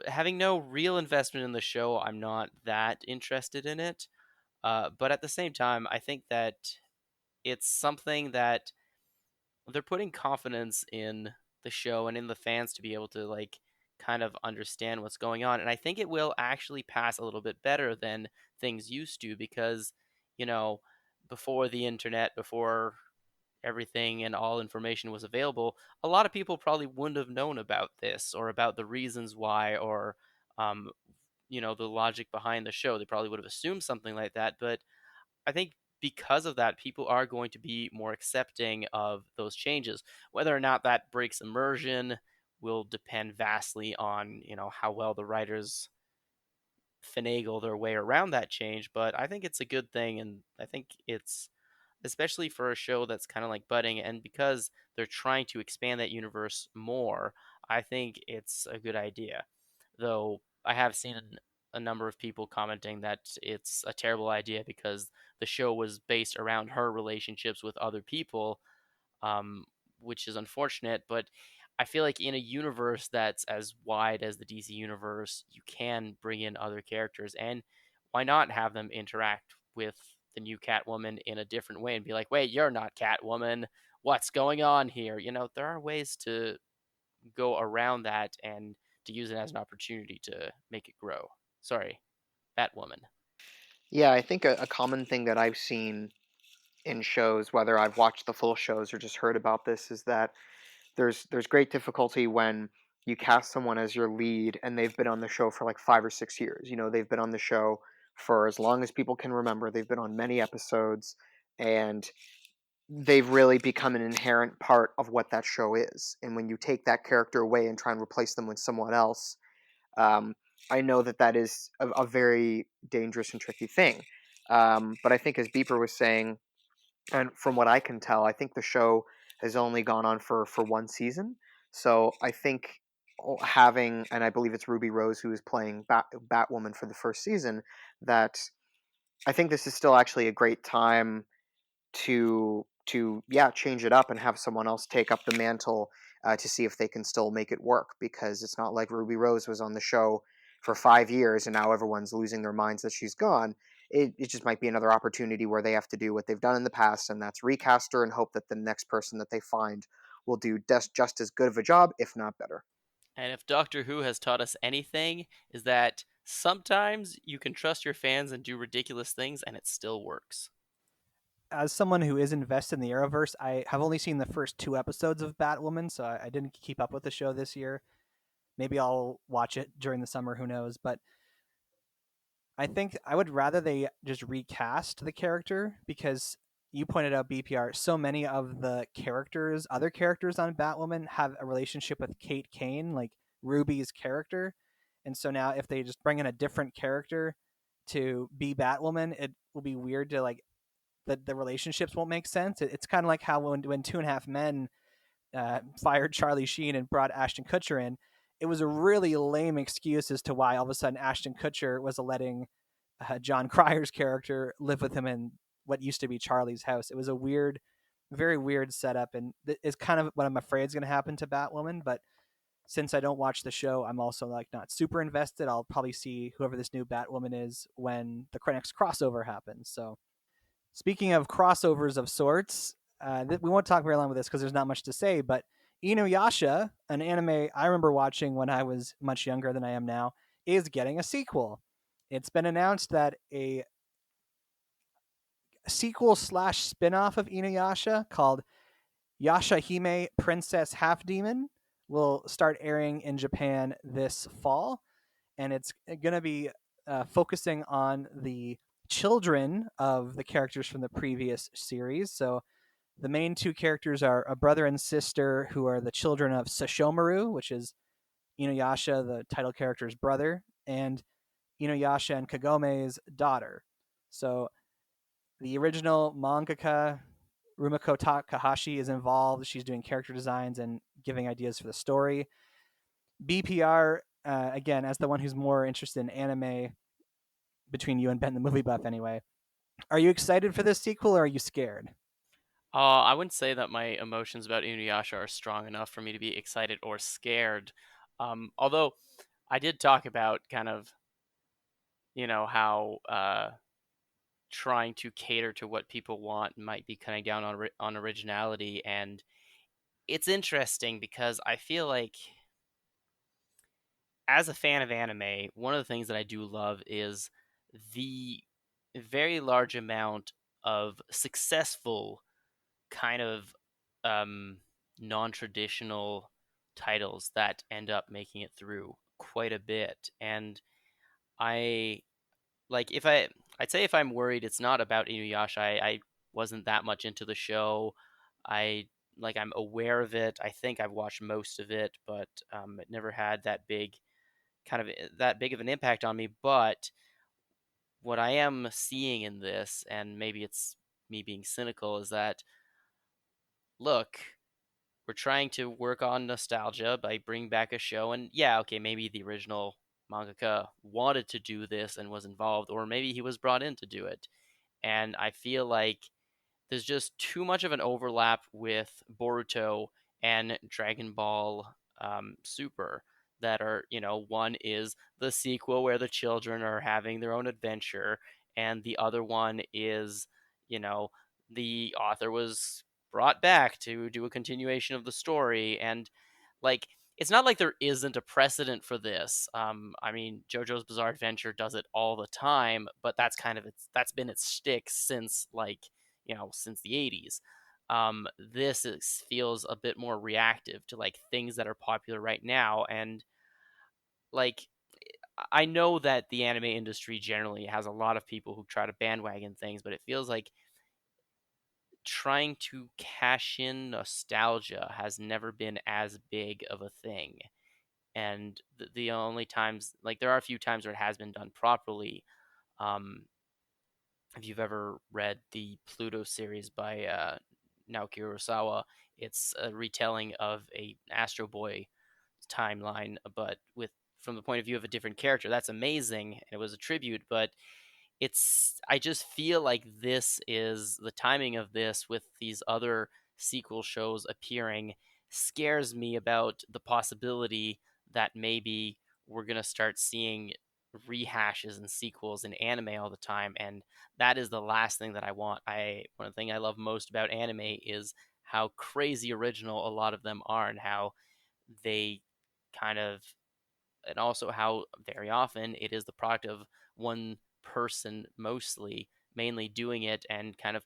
having no real investment in the show, I'm not that interested in it. But at the same time, I think that it's something that they're putting confidence in the show and in the fans to be able to like kind of understand what's going on. And I think it will actually pass a little bit better than things used to because, you know, before the internet, before everything and all information was available, a lot of people probably wouldn't have known about this or about the reasons why or um, the logic behind the show. They probably would have assumed something like that, but I think because of that, people are going to be more accepting of those changes. Whether or not that breaks immersion will depend vastly on, how well the writers finagle their way around that change. But I think it's a good thing, and I think it's especially for a show that's kind of like budding, and because they're trying to expand that universe more, I think it's a good idea. Though I have seen a number of people commenting that it's a terrible idea because the show was based around her relationships with other people, um, which is unfortunate. But I feel like in a universe that's as wide as the DC universe, you can bring in other characters, and why not have them interact with the new Catwoman in a different way and be like, "Wait, you're not Catwoman. What's going on here?" There are ways to go around that and to use it as an opportunity to make it grow. Sorry, Batwoman. Yeah, I think a common thing that I've seen in shows, whether I've watched the full shows or just heard about this, is that there's great difficulty when you cast someone as your lead and they've been on the show for like 5 or 6 years. They've been on the show for as long as people can remember. They've been on many episodes, and they've really become an inherent part of what that show is. And when you take that character away and try and replace them with someone else, um, I know that that is a very dangerous and tricky thing. But I think, as Beeper was saying, and from what I can tell, I think the show has only gone on for one season. So I think having, and I believe it's Ruby Rose who is playing Batwoman for the first season, that I think this is still actually a great time to change it up and have someone else take up the mantle, to see if they can still make it work, because it's not like Ruby Rose was on the show for 5 years and now everyone's losing their minds that she's gone. It just might be another opportunity where they have to do what they've done in the past, and that's recast her and hope that the next person that they find will do just as good of a job, if not better. And if Doctor Who has taught us anything, is that sometimes you can trust your fans and do ridiculous things and it still works. As someone who is invested in the Arrowverse, I have only seen the first 2 episodes of Batwoman, so I didn't keep up with the show this year. Maybe I'll watch it during the summer, who knows? But I think I would rather they just recast the character, because you pointed out, BPR, so many of the other characters on Batwoman have a relationship with Kate Kane, like Ruby's character. And so now if they just bring in a different character to be Batwoman, it will be weird to like the relationships won't make sense. It's kind of like how when Two and a Half Men fired Charlie Sheen and brought Ashton Kutcher in, it was a really lame excuse as to why all of a sudden Ashton Kutcher was letting John Cryer's character live with him in what used to be Charlie's house. It was a weird, very weird setup, and it's kind of what I'm afraid is going to happen to Batwoman. But since I don't watch the show, I'm also like not super invested. I'll probably see whoever this new Batwoman is when the next crossover happens. So, speaking of crossovers of sorts, we won't talk very long with this because there's not much to say, but Inu-Yasha, an anime I remember watching when I was much younger than I am now, is getting a sequel. It's been announced that a sequel / spin-off of Inu-Yasha called Yashahime Princess Half Demon will start airing in Japan this fall, and it's going to be focusing on the children of the characters from the previous series. So the main 2 characters are a brother and sister who are the children of Sashomaru, which is Inu-Yasha, the title character's brother, and Inu-Yasha and Kagome's daughter. So the original mangaka Rumiko Takahashi is involved. She's doing character designs and giving ideas for the story. BPR, again, as the one who's more interested in anime between you and Ben, the movie buff, anyway, are you excited for this sequel or are you scared? I wouldn't say that my emotions about Inu-Yasha are strong enough for me to be excited or scared. Although I did talk about kind of, how trying to cater to what people want might be cutting down on originality, and it's interesting because I feel like as a fan of anime, one of the things that I do love is the very large amount of successful kind of um, non-traditional titles that end up making it through quite a bit. And I like I'd say if I'm worried, it's not about Inuyasha. I wasn't that much into the show. I I'm aware of it. I think I've watched most of it, but it never had that big of an impact on me. But what I am seeing in this, and maybe it's me being cynical, is that look, we're trying to work on nostalgia by bringing back a show, and yeah, okay, maybe the original mangaka wanted to do this and was involved, or maybe he was brought in to do it. And I feel like there's just too much of an overlap with Boruto and Dragon Ball Super that are, one is the sequel where the children are having their own adventure, and the other one is, you know, the author was brought back to do a continuation of the story. And like, it's not like there isn't a precedent for this. I mean, JoJo's Bizarre Adventure does it all the time, but that's been its shtick since since the 80s. Feels a bit more reactive to like things that are popular right now, and like I know that the anime industry generally has a lot of people who try to bandwagon things, but it feels like trying to cash in nostalgia has never been as big of a thing. And the only times, like, there are a few times where it has been done properly. Um, if you've ever read the Pluto series by Naoki Urasawa, it's a retelling of a Astro Boy timeline, but with from the point of view of a different character. That's amazing, and it was a tribute. But I just feel like this is the timing of this with these other sequel shows appearing scares me about the possibility that maybe we're going to start seeing rehashes and sequels in anime all the time, and that is the last thing that I want. One of the things I love most about anime is how crazy original a lot of them are, and how they kind of and also how very often it is the product of one person mainly doing it and kind of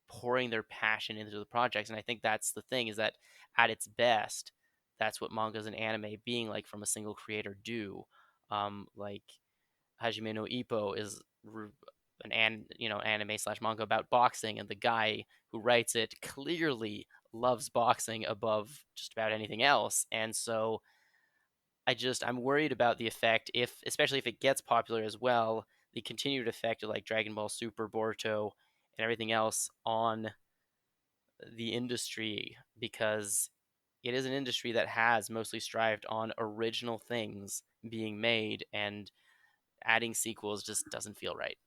pouring their passion into the projects. And I think that's the thing, is that at its best, that's what mangas and anime being like from a single creator do. Like Hajime no Ippo is anime slash manga about boxing, and the guy who writes it clearly loves boxing above just about anything else. And so I'm worried about the effect, if especially if it gets popular as well, the continued effect of like Dragon Ball Super, Boruto, and everything else on the industry, because it is an industry that has mostly strived on original things being made, and adding sequels just doesn't feel right.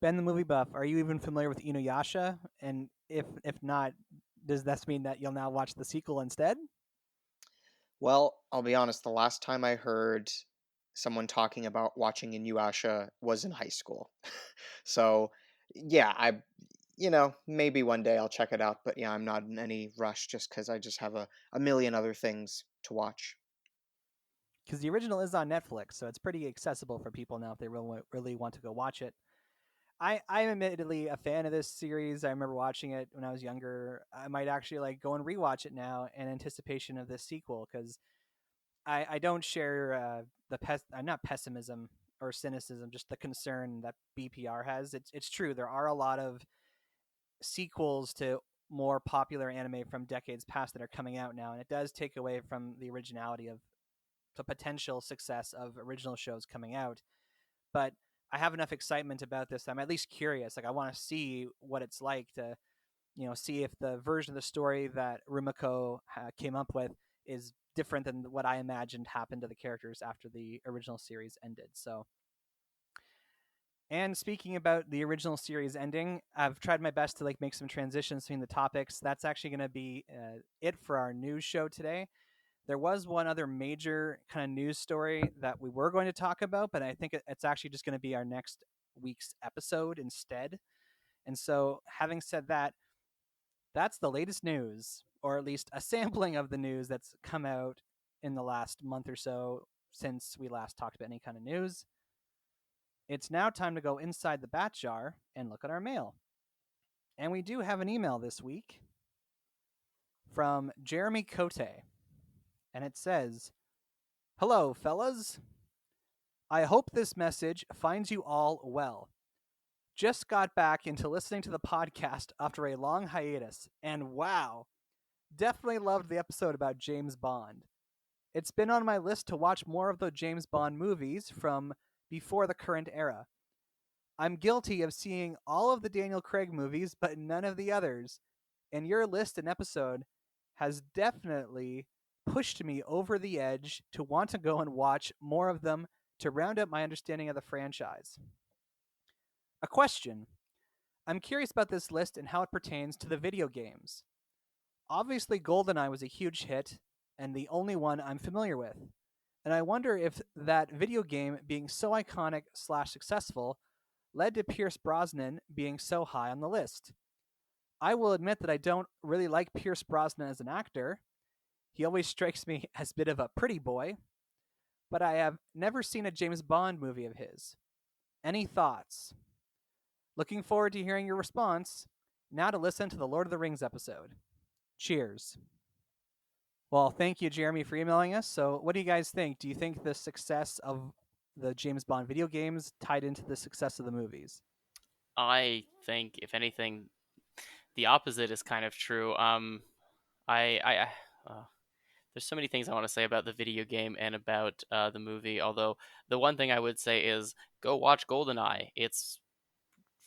Ben, the movie buff, are you even familiar with Inu-Yasha? And if not, does that mean that you'll now watch the sequel instead? Well, I'll be honest, the last time I heard someone talking about watching Inuyasha was in high school. So, yeah, maybe one day I'll check it out, but yeah, I'm not in any rush just because I just have a million other things to watch. Because the original is on Netflix, so it's pretty accessible for people now if they really want to go watch it. I'm admittedly a fan of this series. I remember watching it when I was younger. I might actually like go and rewatch it now in anticipation of this sequel, because I don't share not pessimism or cynicism, just the concern that BPR has. It's true, there are a lot of sequels to more popular anime from decades past that are coming out now, and it does take away from the originality of the potential success of original shows coming out. But I have enough excitement about this. I'm at least curious. Like, I want to see what it's like to, see if the version of the story that Rumiko came up with is different than what I imagined happened to the characters after the original series ended. So, and speaking about the original series ending, I've tried my best to make some transitions between the topics. That's actually going to be it for our news show today. There was one other major kind of news story that we were going to talk about, but I think it's actually just going to be our next week's episode instead. And so, having said that, that's the latest news, or at least a sampling of the news that's come out in the last month or so since we last talked about any kind of news. It's now time to go inside the bat jar and look at our mail. And we do have an email this week from Jeremy Cote. And it says, "Hello, fellas. I hope this message finds you all well. Just got back into listening to the podcast after a long hiatus, and wow, definitely loved the episode about James Bond. It's been on my list to watch more of the James Bond movies from before the current era. I'm guilty of seeing all of the Daniel Craig movies, but none of the others, and your list and episode has definitely pushed me over the edge to want to go and watch more of them to round up my understanding of the franchise. A question. I'm curious about this list and how it pertains to the video games. Obviously, GoldenEye was a huge hit and the only one I'm familiar with. And I wonder if that video game being so iconic / successful led to Pierce Brosnan being so high on the list. I will admit that I don't really like Pierce Brosnan as an actor. He always strikes me as a bit of a pretty boy, but I have never seen a James Bond movie of his. Any thoughts? Looking forward to hearing your response. Now to listen to the Lord of the Rings episode. Cheers." Well, thank you, Jeremy, for emailing us. So, what do you guys think? Do you think the success of the James Bond video games tied into the success of the movies? I think, if anything, the opposite is kind of true. There's so many things I want to say about the video game and about the movie. Although the one thing I would say is go watch GoldenEye. It's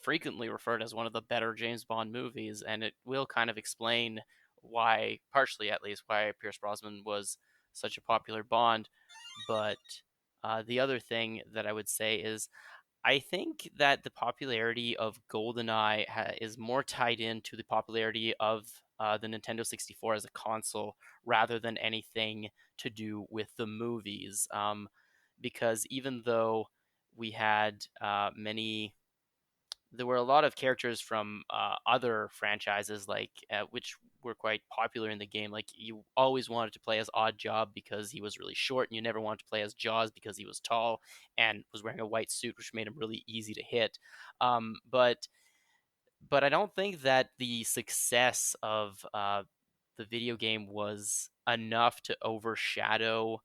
frequently referred as one of the better James Bond movies, and it will kind of explain why, partially at least, why Pierce Brosnan was such a popular Bond. But the other thing that I would say is I think that the popularity of GoldenEye is more tied into the popularity of the Nintendo 64 as a console rather than anything to do with the movies. Because even though we had there were a lot of characters from other franchises, which were quite popular in the game. Like you always wanted to play as Oddjob because he was really short, and you never wanted to play as Jaws because he was tall and was wearing a white suit, which made him really easy to hit. But I don't think that the success of the video game was enough to overshadow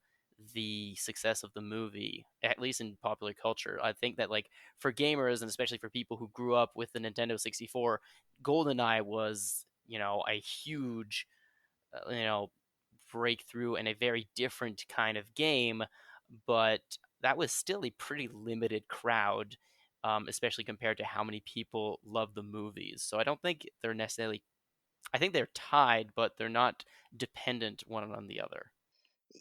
the success of the movie, at least in popular culture. I think that for gamers and especially for people who grew up with the Nintendo 64, GoldenEye was, a huge, breakthrough and a very different kind of game, but that was still a pretty limited crowd, especially compared to how many people love the movies. So I don't think they're necessarily. I think they're tied, but they're not dependent one on the other.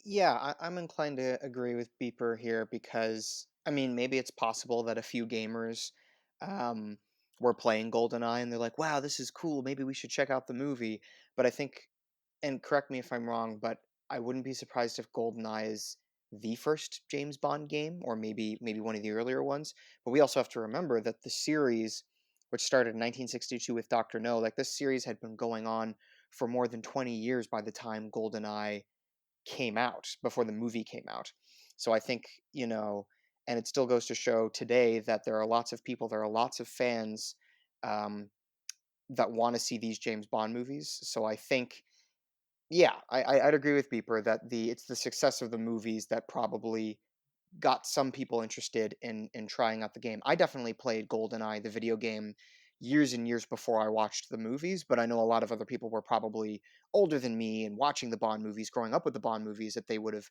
Yeah, I'm inclined to agree with Beeper here because, I mean, maybe it's possible that a few gamers um, were playing GoldenEye and they're like, wow, this is cool. Maybe we should check out the movie. But I think, and correct me if I'm wrong, but I wouldn't be surprised if GoldenEye is the first James Bond game, or maybe one of the earlier ones. But we also have to remember that the series, which started in 1962 with Dr. No, like this series had been going on for more than 20 years by the time GoldenEye came out, before the movie came out. So I think, and it still goes to show today that there are lots of people, there are lots of fans um, that want to see these James Bond movies. So I think, yeah, I'd agree with Beeper that it's the success of the movies that probably got some people interested in trying out the game. I definitely played GoldenEye, the video game, years and years before I watched the movies, but I know a lot of other people were probably older than me and watching the Bond movies, growing up with the Bond movies, that they would have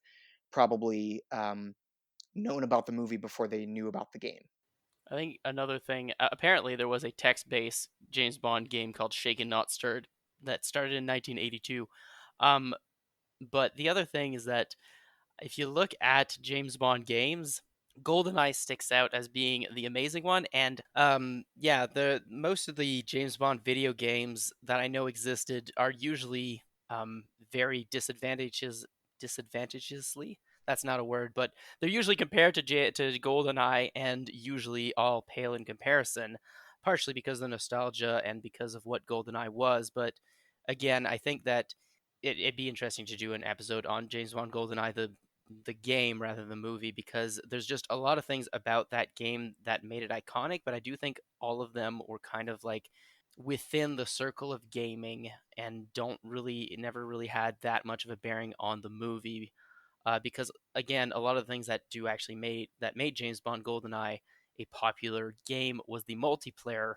probably known about the movie before they knew about the game. I think another thing, apparently there was a text-based James Bond game called Shaken Not Stirred that started in 1982. Um, But the other thing is that if you look at James Bond games, GoldenEye sticks out as being the amazing one, and yeah, the most of the James Bond video games that I know existed are usually very disadvantageously. That's not a word, but they're usually compared to GoldenEye, and usually all pale in comparison, partially because of the nostalgia and because of what GoldenEye was. But again, I think that it'd be interesting to do an episode on James Bond GoldenEye, the game rather than the movie, because there's just a lot of things about that game that made it iconic, but I do think all of them were kind of like within the circle of gaming and don't really never really had that much of a bearing on the movie, because again, a lot of the things that made James Bond GoldenEye a popular game was the multiplayer,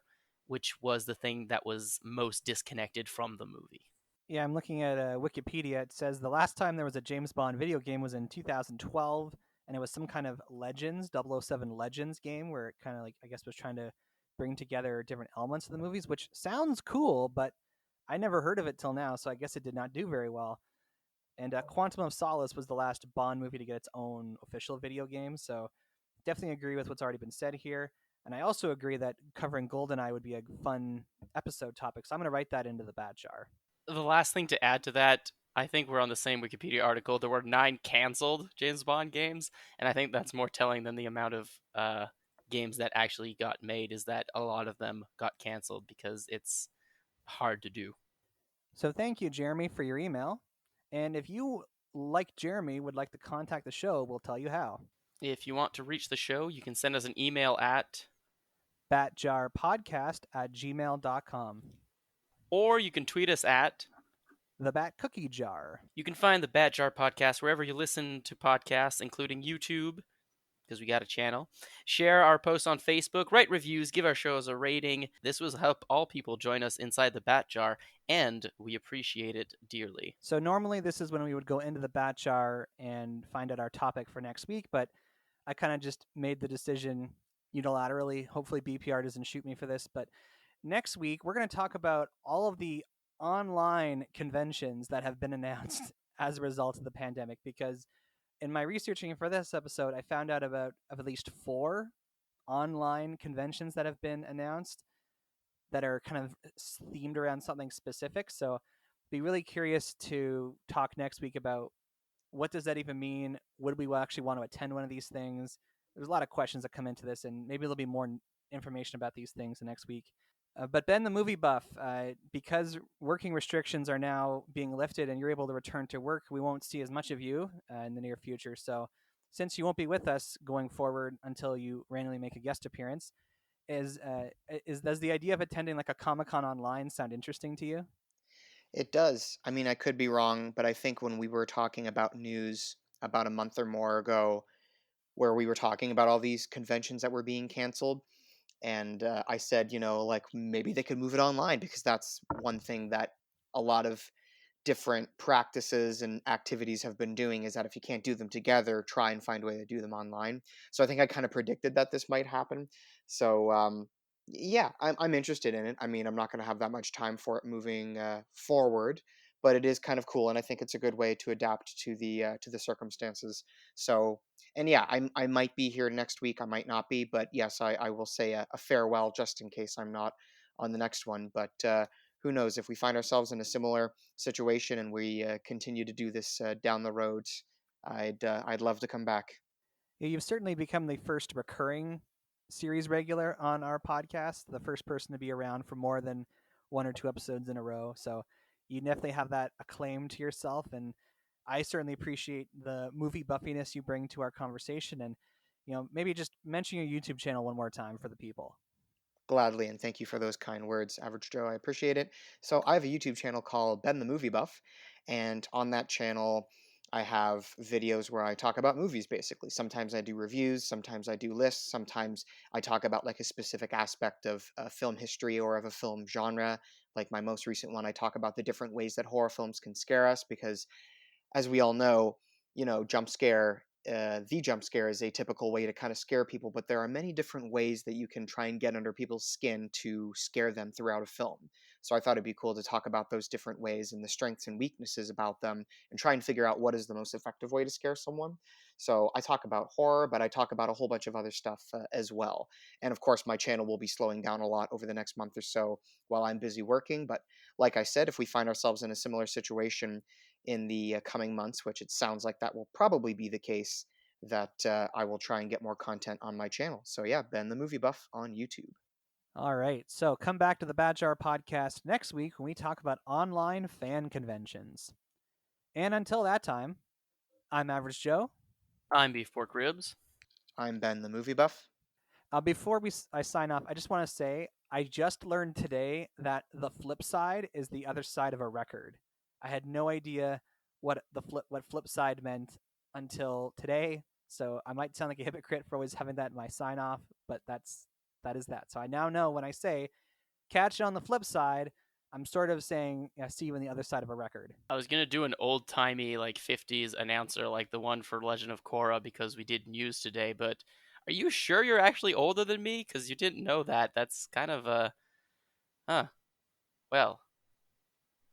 which was the thing that was most disconnected from the movie. Yeah, I'm looking at Wikipedia. It says the last time there was a James Bond video game was in 2012, and it was some kind of Legends, 007 Legends game, where it kind of like, I guess, was trying to bring together different elements of the movies, which sounds cool, but I never heard of it till now, so I guess it did not do very well. And Quantum of Solace was the last Bond movie to get its own official video game, so definitely agree with what's already been said here. And I also agree that covering GoldenEye would be a fun episode topic, so I'm going to write that into the bat jar. The last thing to add to that, I think we're on the same Wikipedia article. There were 9 canceled James Bond games, and I think that's more telling than the amount of games that actually got made. Is that a lot of them got canceled because it's hard to do. So thank you, Jeremy, for your email. And if you, like Jeremy, would like to contact the show, we'll tell you how. If you want to reach the show, you can send us an email at, batjarpodcast@gmail.com. or you can tweet us at. The Bat Cookie Jar. You can find the Bat Jar Podcast wherever you listen to podcasts, including YouTube, because we got a channel. Share our posts on Facebook, write reviews, give our shows a rating. This will help all people join us inside the Bat Jar, and we appreciate it dearly. So normally this is when we would go into the Bat Jar and find out our topic for next week, but I kind of just made the decision unilaterally. Hopefully BPR doesn't shoot me for this, but next week we're going to talk about all of the online conventions that have been announced as a result of the pandemic, because in my researching for this episode, I found out about of at least 4 online conventions that have been announced that are kind of themed around something specific. So be really curious to talk next week about what does that even mean? Would we actually want to attend one of these things? There's a lot of questions that come into this, and maybe there'll be more information about these things next week. But Ben, the movie buff, because working restrictions are now being lifted and you're able to return to work, we won't see as much of you in the near future. So since you won't be with us going forward until you randomly make a guest appearance, does the idea of attending like a Comic-Con online sound interesting to you? It does. I mean, I could be wrong, but I think when we were talking about news about a month or more ago, where we were talking about all these conventions that were being canceled, and I said, like maybe they could move it online because that's one thing that a lot of different practices and activities have been doing is that if you can't do them together, try and find a way to do them online. So I think I kind of predicted that this might happen. So yeah, I'm interested in it. I mean, I'm not going to have that much time for it moving forward, but it is kind of cool, and I think it's a good way to adapt to the circumstances. So, and yeah, I might be here next week. I might not be, but yes, I will say a farewell just in case I'm not on the next one. But who knows, if we find ourselves in a similar situation and we continue to do this down the road, I'd love to come back. Yeah, you've certainly become the first recurring series regular on our podcast, the first person to be around for more than 1 or 2 episodes in a row. So you definitely have that acclaim to yourself, and I certainly appreciate the movie buffiness you bring to our conversation. And maybe just mention your YouTube channel one more time for the people. Gladly, and thank you for those kind words, Average Joe. I appreciate it. So I have a YouTube channel called Ben the Movie Buff, and on that channel, I have videos where I talk about movies basically. Sometimes I do reviews, sometimes I do lists, sometimes I talk about like a specific aspect of film history or of a film genre. Like my most recent one, I talk about the different ways that horror films can scare us because, as we all know, jump scare the jump scare is a typical way to kind of scare people, but there are many different ways that you can try and get under people's skin to scare them throughout a film. So I thought it'd be cool to talk about those different ways and the strengths and weaknesses about them and try and figure out what is the most effective way to scare someone. So I talk about horror, but I talk about a whole bunch of other stuff as well. And of course, my channel will be slowing down a lot over the next month or so while I'm busy working. But like I said, if we find ourselves in a similar situation in the coming months, which it sounds like that will probably be the case, that I will try and get more content on my channel. So yeah, Ben the Movie Buff on YouTube. All right. So come back to the Bad Jar podcast next week when we talk about online fan conventions. And until that time, I'm Average Joe. I'm Beef Pork Ribs. I'm Ben the Movie Buff. Before I sign off, I just want to say I just learned today that the flip side is the other side of a record. I had no idea what flip side meant until today. So I might sound like a hypocrite for always having that in my sign off, but that is that. So I now know when I say catch it on the flip side, I'm sort of saying see you on the other side of a record. I was gonna do an old timey like 50s announcer like the one for Legend of Korra because we did news today, but are you sure you're actually older than me? Because you didn't know that. That's kind of well,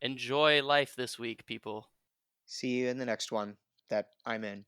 enjoy life this week, people. See you in the next one that I'm in.